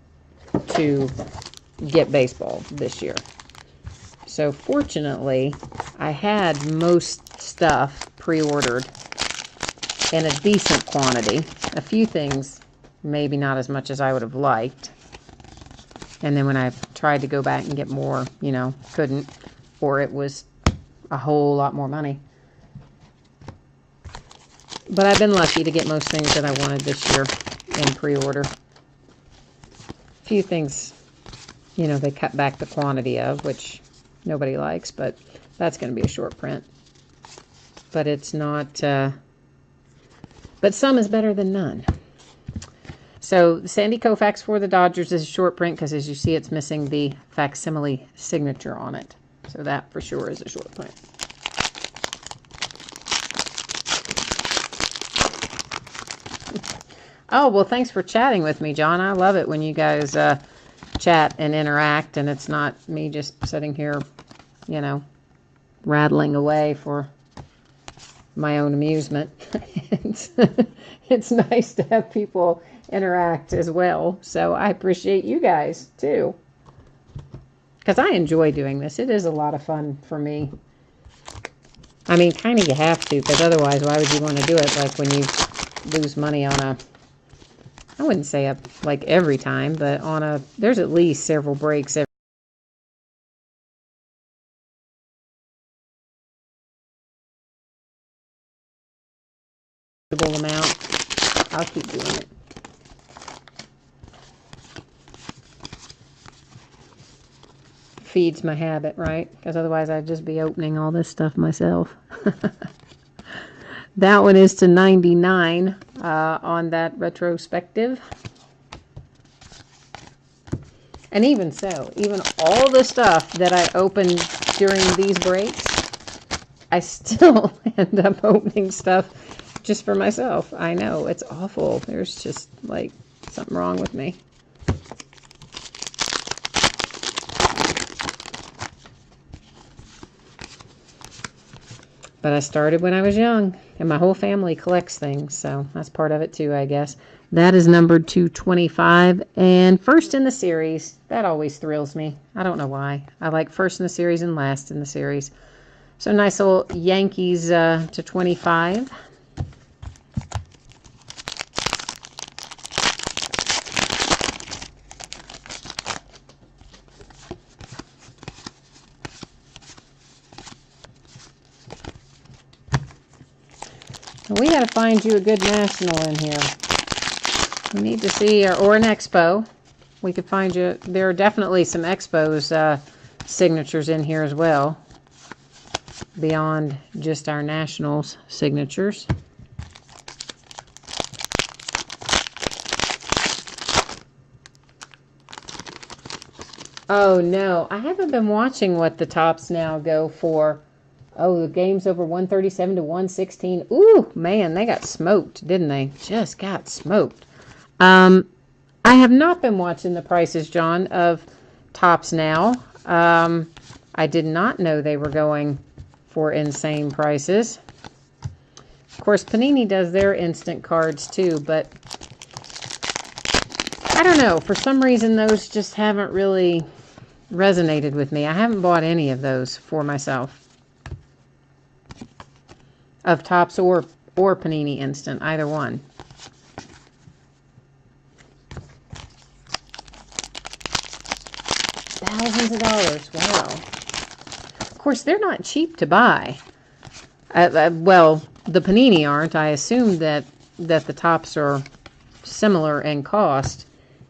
to get baseball this year. So fortunately, I had most stuff pre-ordered in a decent quantity. A few things, maybe not as much as I would have liked. And then when I tried to go back and get more, you know, couldn't, or it was a whole lot more money. But I've been lucky to get most things that I wanted this year in pre-order. A few things, you know, they cut back the quantity of, which nobody likes, but that's going to be a short print. But it's not, but some is better than none. So Sandy Koufax for the Dodgers is a short print because, as you see, it's missing the facsimile signature on it. So that for sure is a short print. Oh, well, thanks for chatting with me, John. I love it when you guys chat and interact, and it's not me just sitting here, you know, rattling away for my own amusement. It's nice to have people interact as well. So I appreciate you guys, too. Because I enjoy doing this. It is a lot of fun for me. I mean, kind of you have to, because otherwise, why would you want to do it? Like when you lose money on a, I wouldn't say like every time, but on a, there's at least several breaks every amount. I'll keep doing it. Feeds my habit, right? Because otherwise I'd just be opening all this stuff myself. That one is to 99 on that retrospective. And even so, even all the stuff that I opened during these breaks, I still end up opening stuff just for myself. I know, it's awful. There's just, like, something wrong with me. But I started when I was young, and my whole family collects things, so that's part of it too, I guess. That is numbered 225, and first in the series. That always thrills me. I don't know why. I like first in the series and last in the series. So nice little Yankees to 25. We got to find you a good national in here. We need to see, or an expo. We could find you. There are definitely some expos signatures in here as well, beyond just our nationals signatures. Oh no, I haven't been watching what the tops now go for. Oh, the game's over 137 to 116. Ooh, man, they got smoked, didn't they? Just got smoked. I have not been watching the prices, John, of tops now. I did not know they were going for insane prices. Of course, Panini does their instant cards too, but I don't know. For some reason, those just haven't really resonated with me. I haven't bought any of those for myself. Of tops or Panini instant, either one. Thousands of dollars, wow. Of course, they're not cheap to buy. Well, the Panini aren't. I assume that the tops are similar in cost.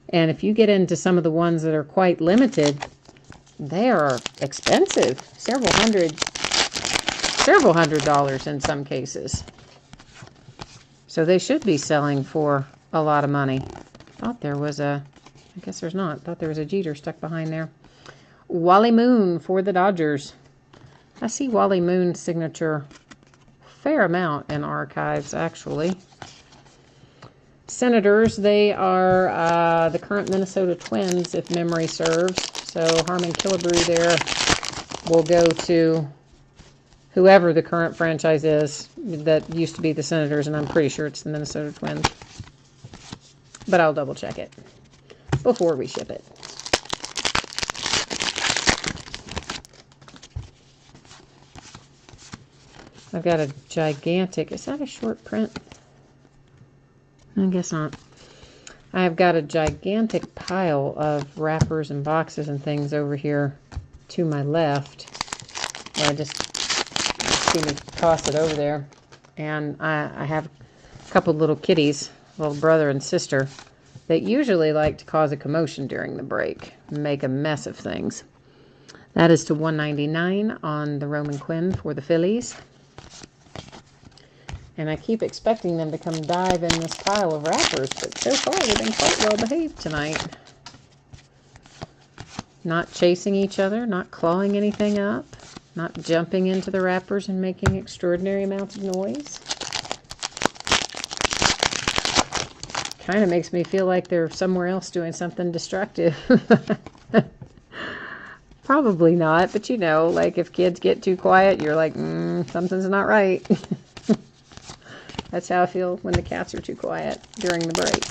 And if you get into some of the ones that are quite limited, they are expensive. Several hundred dollars in some cases. So they should be selling for a lot of money. Thought there was a, I guess there's not. Thought there was a Jeter stuck behind there. Wally Moon for the Dodgers. I see Wally Moon's signature fair amount in archives, actually. Senators, they are the current Minnesota Twins, if memory serves. So Harmon Killebrew there will go to whoever the current franchise is that used to be the Senators, and I'm pretty sure it's the Minnesota Twins. But I'll double check it before we ship it. I've got a gigantic, is that a short print? I guess not. I've got a gigantic pile of wrappers and boxes and things over here to my left. I just see me toss it over there. And I have a couple little kitties, little brother and sister, that usually like to cause a commotion during the break and make a mess of things. That is to 199 on the Roman Quinn for the Phillies. And I keep expecting them to come dive in this pile of wrappers, but so far they've been quite well behaved tonight. Not chasing each other, not clawing anything up, not jumping into the wrappers and making extraordinary amounts of noise. Kind of makes me feel like they're somewhere else doing something destructive. Probably not, but you know, like if kids get too quiet, you're like, something's not right. That's how I feel when the cats are too quiet during the break.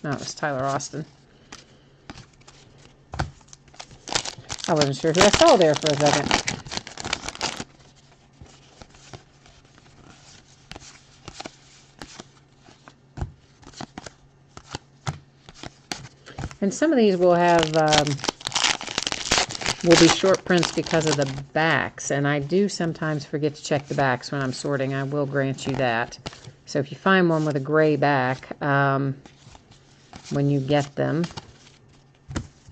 No, it was Tyler Austin. I wasn't sure who I saw there for a second. And some of these will have will be short prints because of the backs, and I do sometimes forget to check the backs when I'm sorting. I will grant you that. So if you find one with a gray back, when you get them,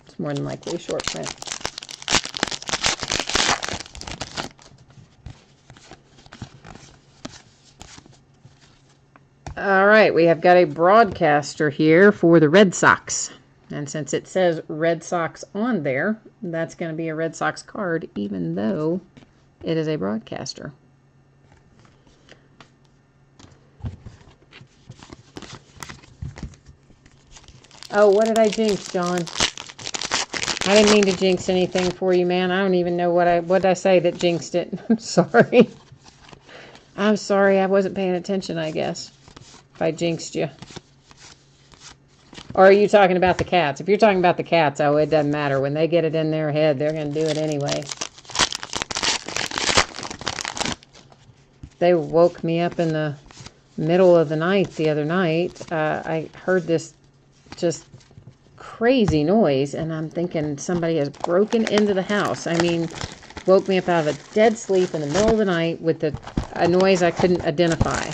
it's more than likely a short print. All right, we have got a broadcaster here for the Red Sox. And since it says Red Sox on there, that's going to be a Red Sox card, even though it is a broadcaster. Oh, what did I jinx, John? I didn't mean to jinx anything for you, man. I don't even know what did I say that jinxed it. I'm sorry. I'm sorry. I wasn't paying attention, I guess, if I jinxed you. Or are you talking about the cats? If you're talking about the cats, oh, it doesn't matter. When they get it in their head, they're going to do it anyway. They woke me up in the middle of the night the other night. I heard this just crazy noise, and I'm thinking somebody has broken into the house. I mean, woke me up out of a dead sleep in the middle of the night with a noise I couldn't identify.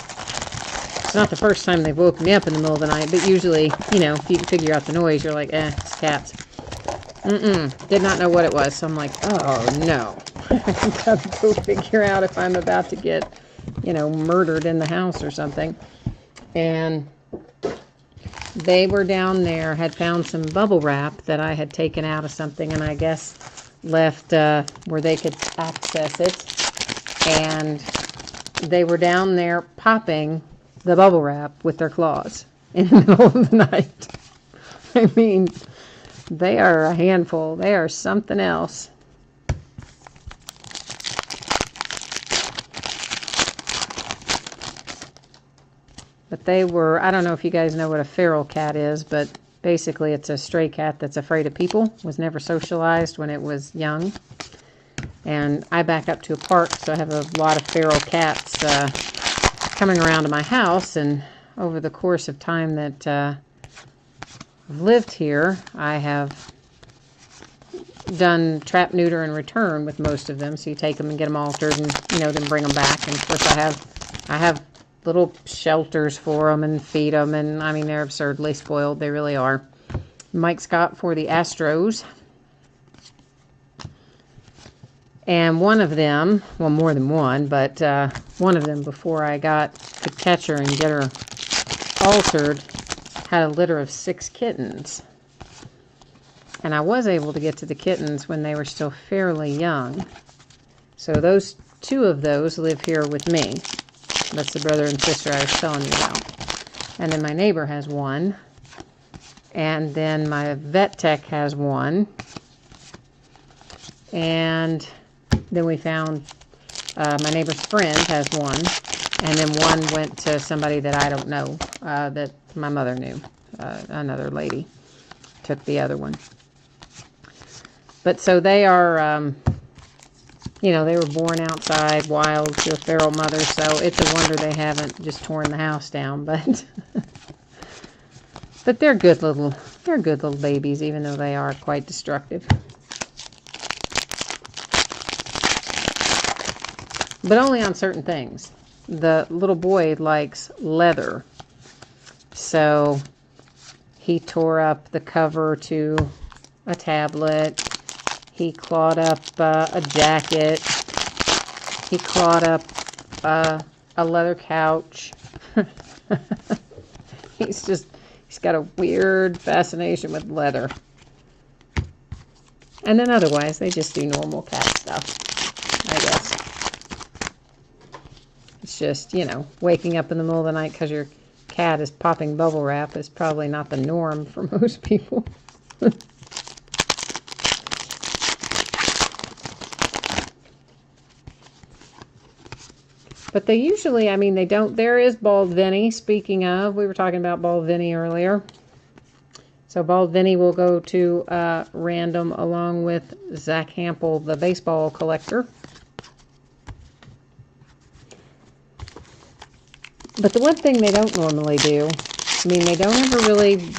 It's not the first time they've woken me up in the middle of the night, but usually, you know, if you can figure out the noise, you're like, it's cats. Did not know what it was, so I'm like, oh, no. I've got to go figure out if I'm about to get, you know, murdered in the house or something. And they were down there, had found some bubble wrap that I had taken out of something, and I guess left where they could access it. And they were down there popping the bubble wrap with their claws in the middle of the night. I mean, they are a handful. They are something else. But they were, I don't know if you guys know what a feral cat is, but basically it's a stray cat that's afraid of people, was never socialized when it was young. And I back up to a park, so I have a lot of feral cats coming around to my house, and over the course of time that I've lived here, I have done trap, neuter, and return with most of them. So you take them and get them altered, and then bring them back. And of course, I have little shelters for them and feed them, and I mean they're absurdly spoiled. They really are. Mike Scott for the Astros. And one of them, well, more than one, but one of them, before I got to catch her and get her altered, had a litter of 6 kittens. And I was able to get to the kittens when they were still fairly young. So those 2 of those live here with me. That's the brother and sister I was telling you about. And then my neighbor has 1. And then my vet tech has 1. And then we found my neighbor's friend has 1, and then 1 went to somebody that I don't know, that my mother knew. Another lady took the other one. But so they are, they were born outside, wild, to a feral mother, so it's a wonder they haven't just torn the house down. But but they're good little babies, even though they are quite destructive. But only on certain things. The little boy likes leather. So he tore up the cover to a tablet. He clawed up a jacket. He clawed up a leather couch. He's got a weird fascination with leather. And then otherwise, they just do normal cat stuff, I guess. It's just, waking up in the middle of the night because your cat is popping bubble wrap is probably not the norm for most people. But they usually, they don't. There is Bald Vinny. Speaking of, we were talking about Bald Vinny earlier. So Bald Vinny will go to random along with Zach Hampel, the baseball collector. But the one thing they don't normally do, they don't ever really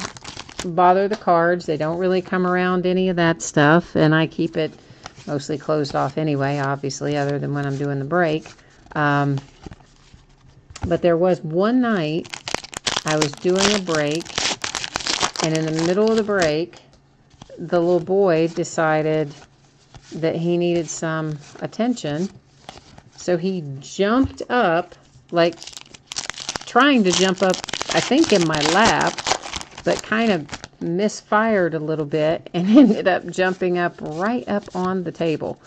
bother the cards. They don't really come around any of that stuff. And I keep it mostly closed off anyway, obviously, other than when I'm doing the break. But there was one night I was doing a break, and in the middle of the break, the little boy decided that he needed some attention. So he jumped up, like trying to jump up, I think in my lap, but kind of misfired a little bit and ended up jumping up right up on the table.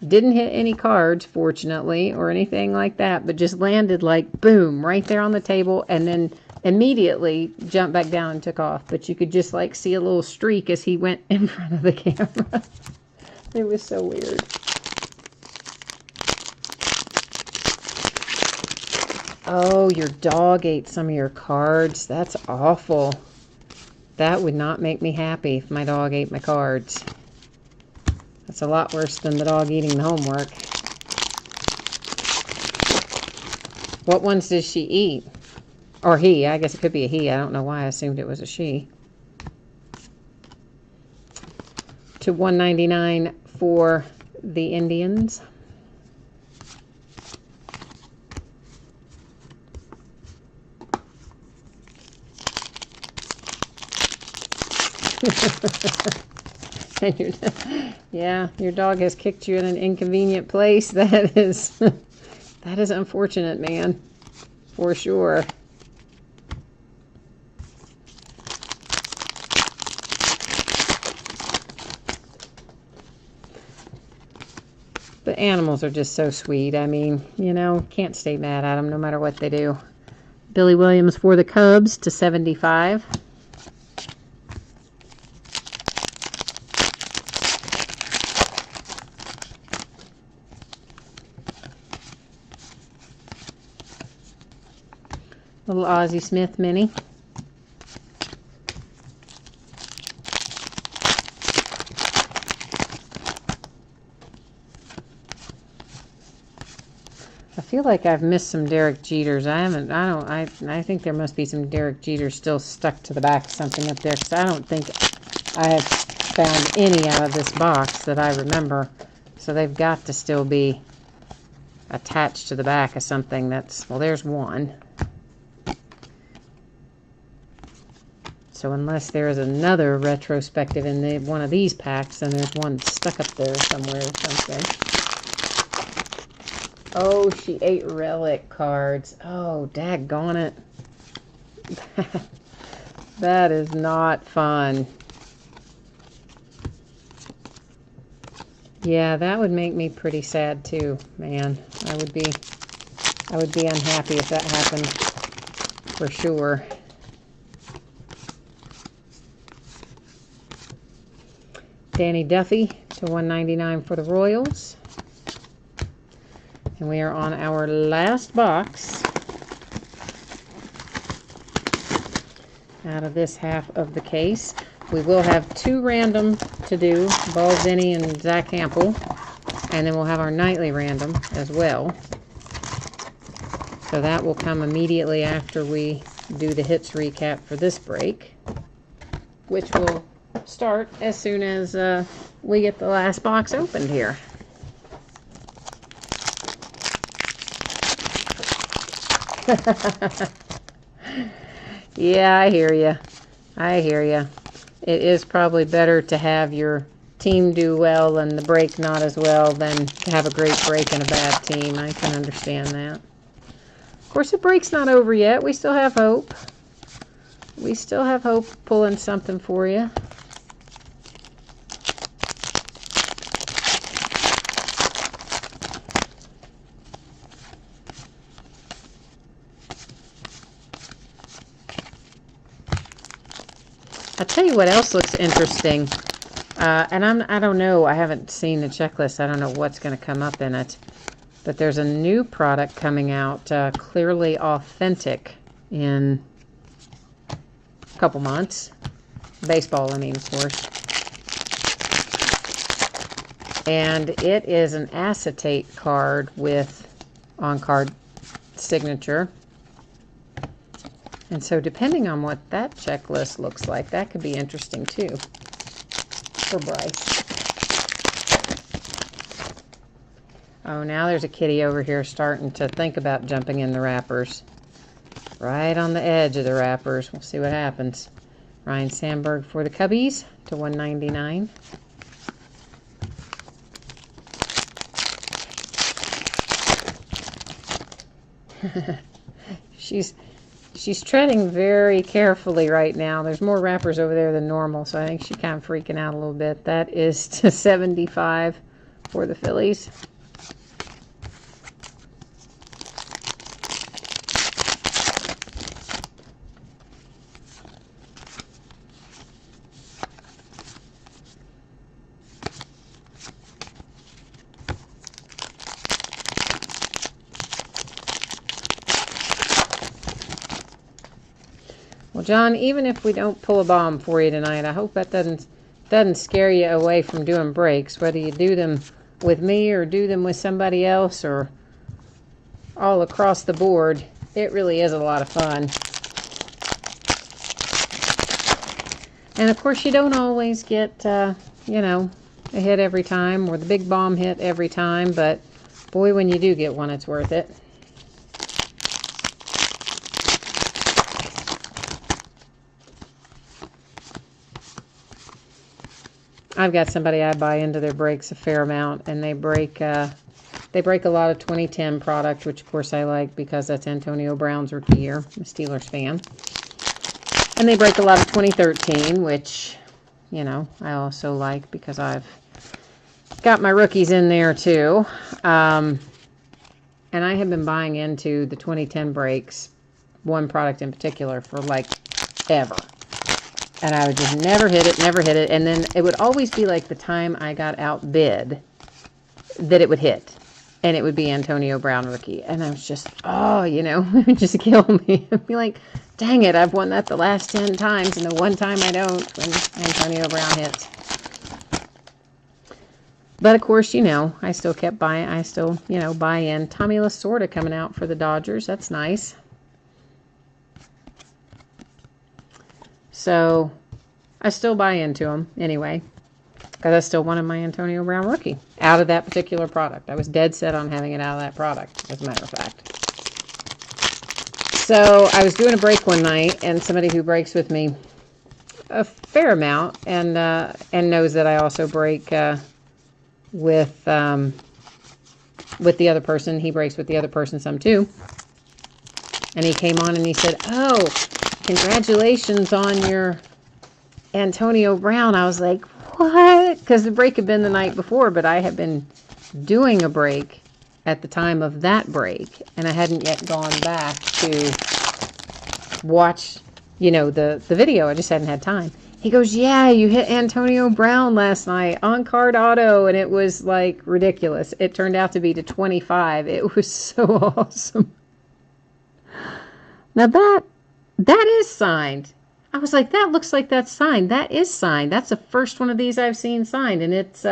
Didn't hit any cards, fortunately, or anything like that, but just landed like boom right there on the table, and then immediately jumped back down and took off. But you could just like see a little streak as he went in front of the camera. It was so weird. Oh, your dog ate some of your cards. That's awful. That would not make me happy if my dog ate my cards. That's a lot worse than the dog eating the homework. What ones does she eat? Or he. I guess it could be a he. I don't know why I assumed it was a she. To $1.99 for the Indians. And yeah, your dog has kicked you in an inconvenient place. That is unfortunate, man, for sure. But animals are just so sweet. I mean, you know, can't stay mad at them no matter what they do. Billy Williams for the Cubs to 75. Little Ozzie Smith mini. I feel like I've missed some Derek Jeters. I think there must be some Derek Jeters still stuck to the back of something up there, because I don't think I have found any out of this box that I remember. So they've got to still be attached to the back of something that's, well, there's one. So unless there is another retrospective in one of these packs, then there's one stuck up there somewhere or something. Oh, she ate relic cards. Oh, daggone it. That is not fun. Yeah, that would make me pretty sad too, man. I would be unhappy if that happened, for sure. Danny Duffy to $1.99 for the Royals. And we are on our last box out of this half of the case. We will have 2 random to do, Ball Vinny and Zach Hampel. And then we'll have our nightly random as well. So that will come immediately after we do the hits recap for this break, which will start as soon as we get the last box opened here. Yeah, I hear you. I hear you. It is probably better to have your team do well and the break not as well than to have a great break and a bad team. I can understand that. Of course, the break's not over yet. We still have hope. We still have hope pulling something for you. I'll tell you what else looks interesting. And I don't know. I haven't seen the checklist. I don't know what's going to come up in it. But there's a new product coming out, Clearly Authentic, in a couple months. Baseball, I mean, of course. And it is an acetate card with on-card signature. And so depending on what that checklist looks like, that could be interesting too for Bryce. Oh, now there's a kitty over here starting to think about jumping in the wrappers. Right on the edge of the wrappers. We'll see what happens. Ryan Sandberg for the Cubbies to 199. She's treading very carefully right now. There's more wrappers over there than normal, so I think she's kind of freaking out a little bit. That is to 75 for the Phillies. Well, John, even if we don't pull a bomb for you tonight, I hope that doesn't scare you away from doing breaks, whether you do them with me or do them with somebody else or all across the board. It really is a lot of fun. And of course, you don't always get, you know, a hit every time or the big bomb hit every time, but boy, when you do get one, it's worth it. I've got somebody I buy into their breaks a fair amount, and they break a lot of 2010 product, which of course I like because that's Antonio Brown's rookie year. I'm a Steelers fan. And they break a lot of 2013, which, you know, I also like because I've got my rookies in there too. And I have been buying into the 2010 breaks, one product in particular, for like ever. And I would just never hit it. And then it would always be like the time I got outbid that it would hit. And it would be Antonio Brown rookie. And I was just, oh, you know, it would just kill me. I'd be like, dang it, I've won that the last 10 times. And the one time I don't when Antonio Brown hits. But of course, you know, I still kept buying. I still, you know, buy in. Tommy Lasorda coming out for the Dodgers. That's nice. So, I still buy into them anyway, because I still wanted my Antonio Brown rookie out of that particular product. I was dead set on having it out of that product, as a matter of fact. So, I was doing a break one night, and somebody who breaks with me a fair amount, and knows that I also break with the other person. He breaks with the other person some too. And he came on and he said, oh, congratulations on your Antonio Brown. I was like, what? Because the break had been the night before, but I had been doing a break at the time of that break, and I hadn't yet gone back to watch, you know, the video. I just hadn't had time. He goes, yeah, you hit Antonio Brown last night on card auto, and it was like ridiculous. It turned out to be to 25. It was so awesome. Now that is signed. I was like, that looks like that's signed. That is signed. That's the first one of these I've seen signed, and it's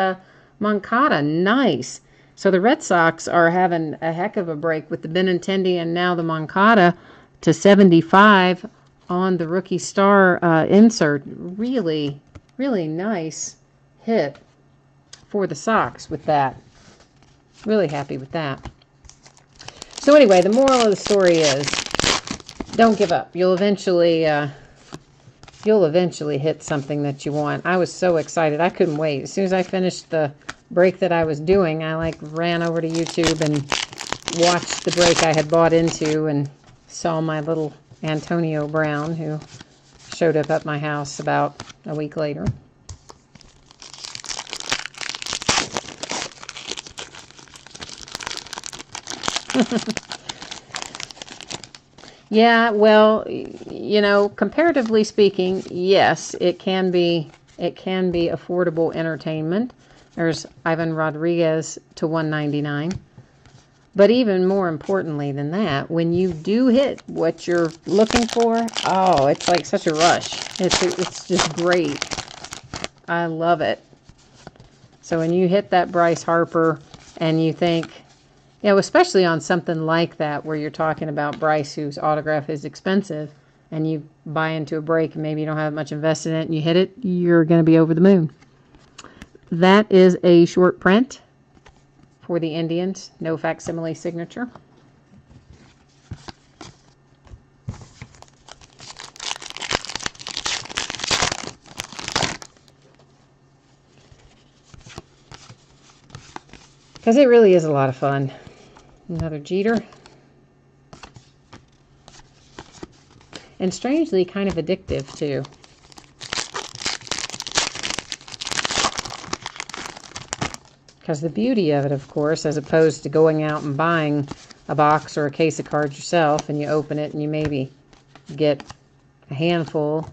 Moncada. Nice. So the Red Sox are having a heck of a break with the Benintendi and now the Moncada to 75 on the rookie star insert. Really, really nice hit for the Sox with that. Really happy with that. So anyway, the moral of the story is, don't give up. You'll eventually hit something that you want. I was so excited. I couldn't wait. As soon as I finished the break that I was doing, I like ran over to YouTube and watched the break I had bought into and saw my little Antonio Brown, who showed up at my house about a week later. Yeah, well, you know, comparatively speaking, yes, it can be affordable entertainment. There's Ivan Rodriguez to 199. But even more importantly than that, when you do hit what you're looking for, oh, it's like such a rush. It's just great. I love it. So when you hit that Bryce Harper and you think, you know, especially on something like that where you're talking about Bryce, whose autograph is expensive, and you buy into a break and maybe you don't have much invested in it and you hit it, you're going to be over the moon. That is a short print for the Indians. No facsimile signature. Because it really is a lot of fun. Another Jeter. And strangely, kind of addictive, too. Because the beauty of it, of course, as opposed to going out and buying a box or a case of cards yourself, and you open it and you maybe get a handful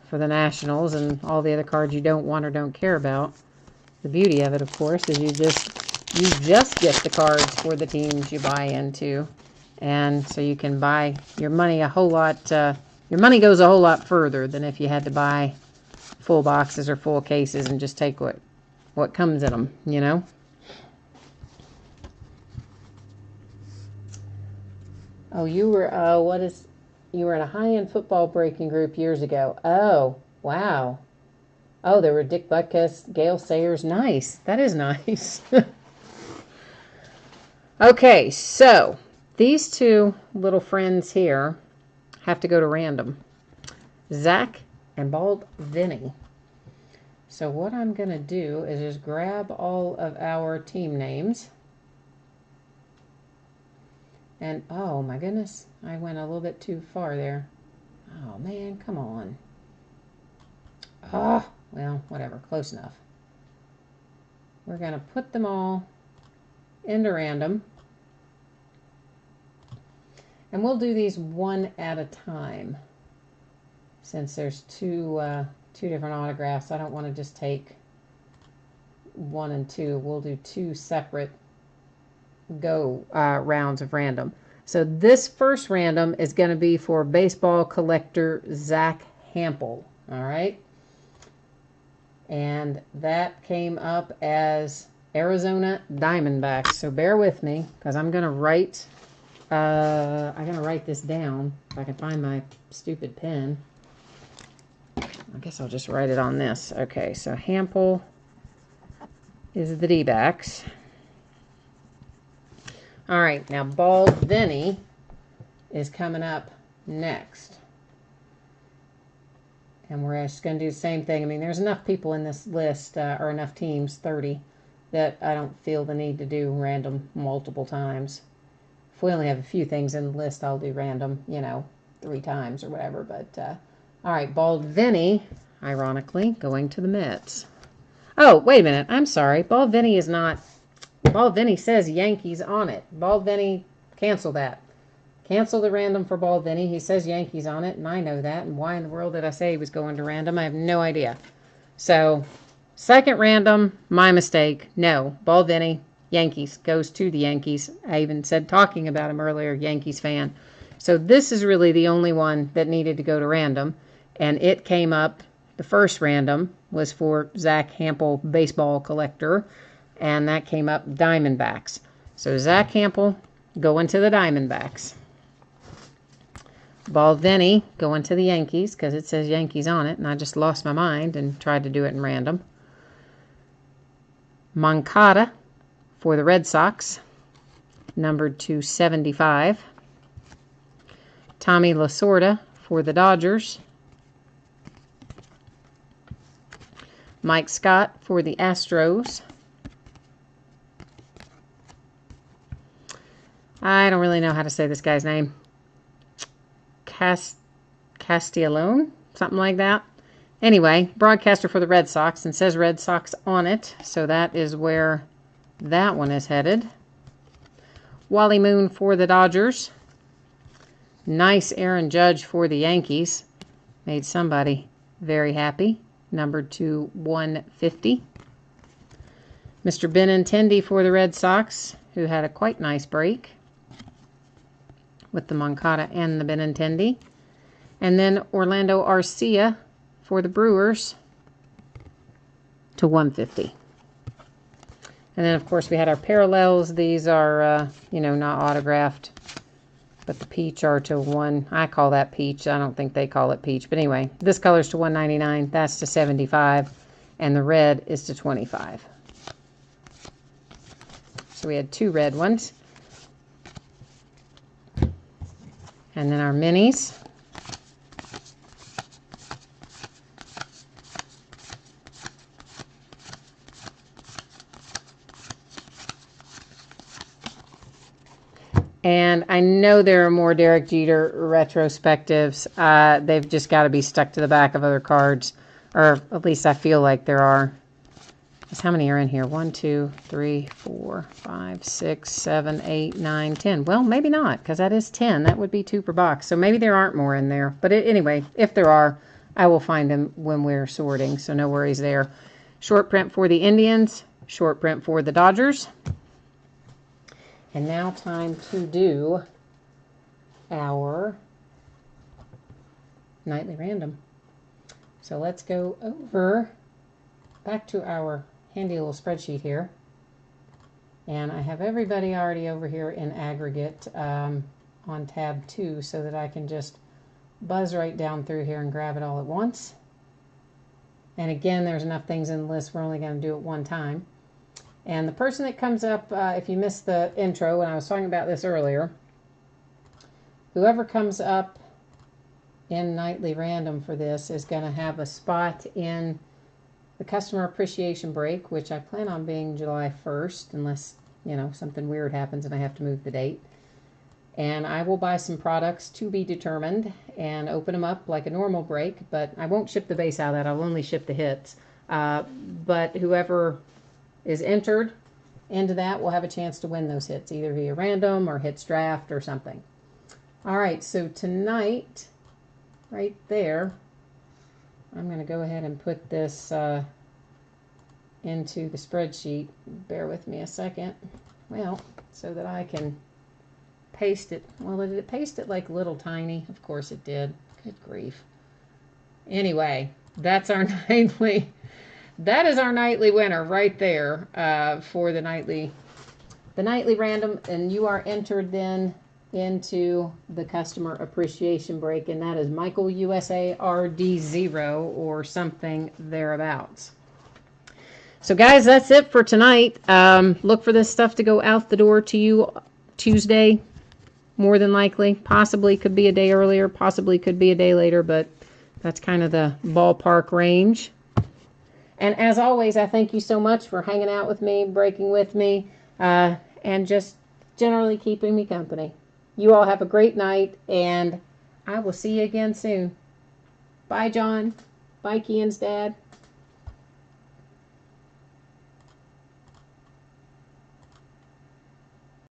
for the Nationals and all the other cards you don't want or don't care about. The beauty of it, of course, is you just get the cards for the teams you buy into. And so you can buy your money a whole lot, your money goes a whole lot further than if you had to buy full boxes or full cases and just take what comes in them, you know? Oh, you were in a high-end football breaking group years ago. Oh, wow. Oh, there were Dick Butkus, Gale Sayers. Nice. That is nice. Okay, so these two little friends here have to go to random. Zach and Bald Vinny. So what I'm going to do is just grab all of our team names. And, oh my goodness, I went a little bit too far there. Oh man, come on. Oh, well, whatever, close enough. We're going to put them all into random. And we'll do these one at a time. Since there's two different autographs, I don't want to just take 1 and 2. We'll do 2 separate rounds of random. So this first random is going to be for baseball collector Zach Hampel. All right. And that came up as Arizona Diamondbacks. So bear with me because I'm going to write this down if I can find my stupid pen. I guess I'll just write it on this. Okay, so Hampel is the D-backs. All right, now Bald Vinny is coming up next. And we're just going to do the same thing. I mean, there's enough people in this list, or enough teams, 30, that I don't feel the need to do random multiple times. If we only have a few things in the list, I'll do random, 3 times or whatever. But, all right, Bald Vinny, ironically, going to the Mets. Oh, wait a minute. I'm sorry. Bald Vinny is not... Bald Vinny says Yankees on it. Bald Vinny, cancel that. Cancel the random for Bald Vinny. He says Yankees on it, and I know that. And why in the world did I say he was going to random? I have no idea. So, second random, my mistake. No, Bald Vinny, Yankees, goes to the Yankees. I even said, talking about him earlier, Yankees fan. So this is really the only one that needed to go to random. And it came up, the first random was for Zach Hampel, baseball collector. And that came up Diamondbacks. So Zach Hampel going to the Diamondbacks. Bald Vinny going to the Yankees because it says Yankees on it. And I just lost my mind and tried to do it in random. Moncada for the Red Sox. Numbered to 75. Tommy Lasorda for the Dodgers. Mike Scott for the Astros. I don't really know how to say this guy's name. Castellone? Something like that. Anyway, broadcaster for the Red Sox and says Red Sox on it. So that is where that one is headed. Wally Moon for the Dodgers. Nice Aaron Judge for the Yankees. Made somebody very happy. Numbered to 150. Mr. Benintendi for the Red Sox, who had a quite nice break with the Moncada and the Benintendi. And then Orlando Arcia for the Brewers to 150. And then, of course, we had our parallels. These are, not autographed. But the peach are to 1. I call that peach. I don't think they call it peach. But anyway, this color's to 199. That's to 75. And the red is to 25. So we had 2 red ones. And then our minis. And I know there are more Derek Jeter retrospectives. They've just got to be stuck to the back of other cards. Or at least I feel like there are. How many are in here? 1, 2, 3, 4, 5, 6, 7, 8, 9, 10. Well, maybe not, because that is 10. That would be 2 per box. So maybe there aren't more in there. But anyway, if there are, I will find them when we're sorting. So no worries there. Short print for the Indians. Short print for the Dodgers. And now time to do our nightly random. So let's go over back to our handy little spreadsheet here. And I have everybody already over here in aggregate on tab 2 so that I can just buzz right down through here and grab it all at once. And again, there's enough things in the list, we're only going to do it one time. And the person that comes up, if you missed the intro when I was talking about this earlier, whoever comes up in nightly random for this is going to have a spot in the customer appreciation break, which I plan on being July 1st, unless, you know, something weird happens and I have to move the date. And I will buy some products to be determined and open them up like a normal break, but I won't ship the base out of that. I'll only ship the hits. But whoever is entered into that will have a chance to win those hits, either via random or hits draft or something. All right, so tonight, right there, I'm going to go ahead and put this into the spreadsheet. Bear with me a second. Well, so that I can paste it. Well, did it paste it like little tiny? Of course it did. Good grief. Anyway, that's our nightly. That is our nightly winner right there for the nightly random. And you are entered then into the customer appreciation break, and that is Michael USA RD0 or something thereabouts. So guys, that's it for tonight. Look for this stuff to go out the door to you Tuesday, more than likely. Possibly could be a day earlier, possibly could be a day later, but that's kind of the ballpark range. And as always, I thank you so much for hanging out with me, breaking with me, and just generally keeping me company. You all have a great night, and I will see you again soon. Bye, John. Bye, Kian's dad.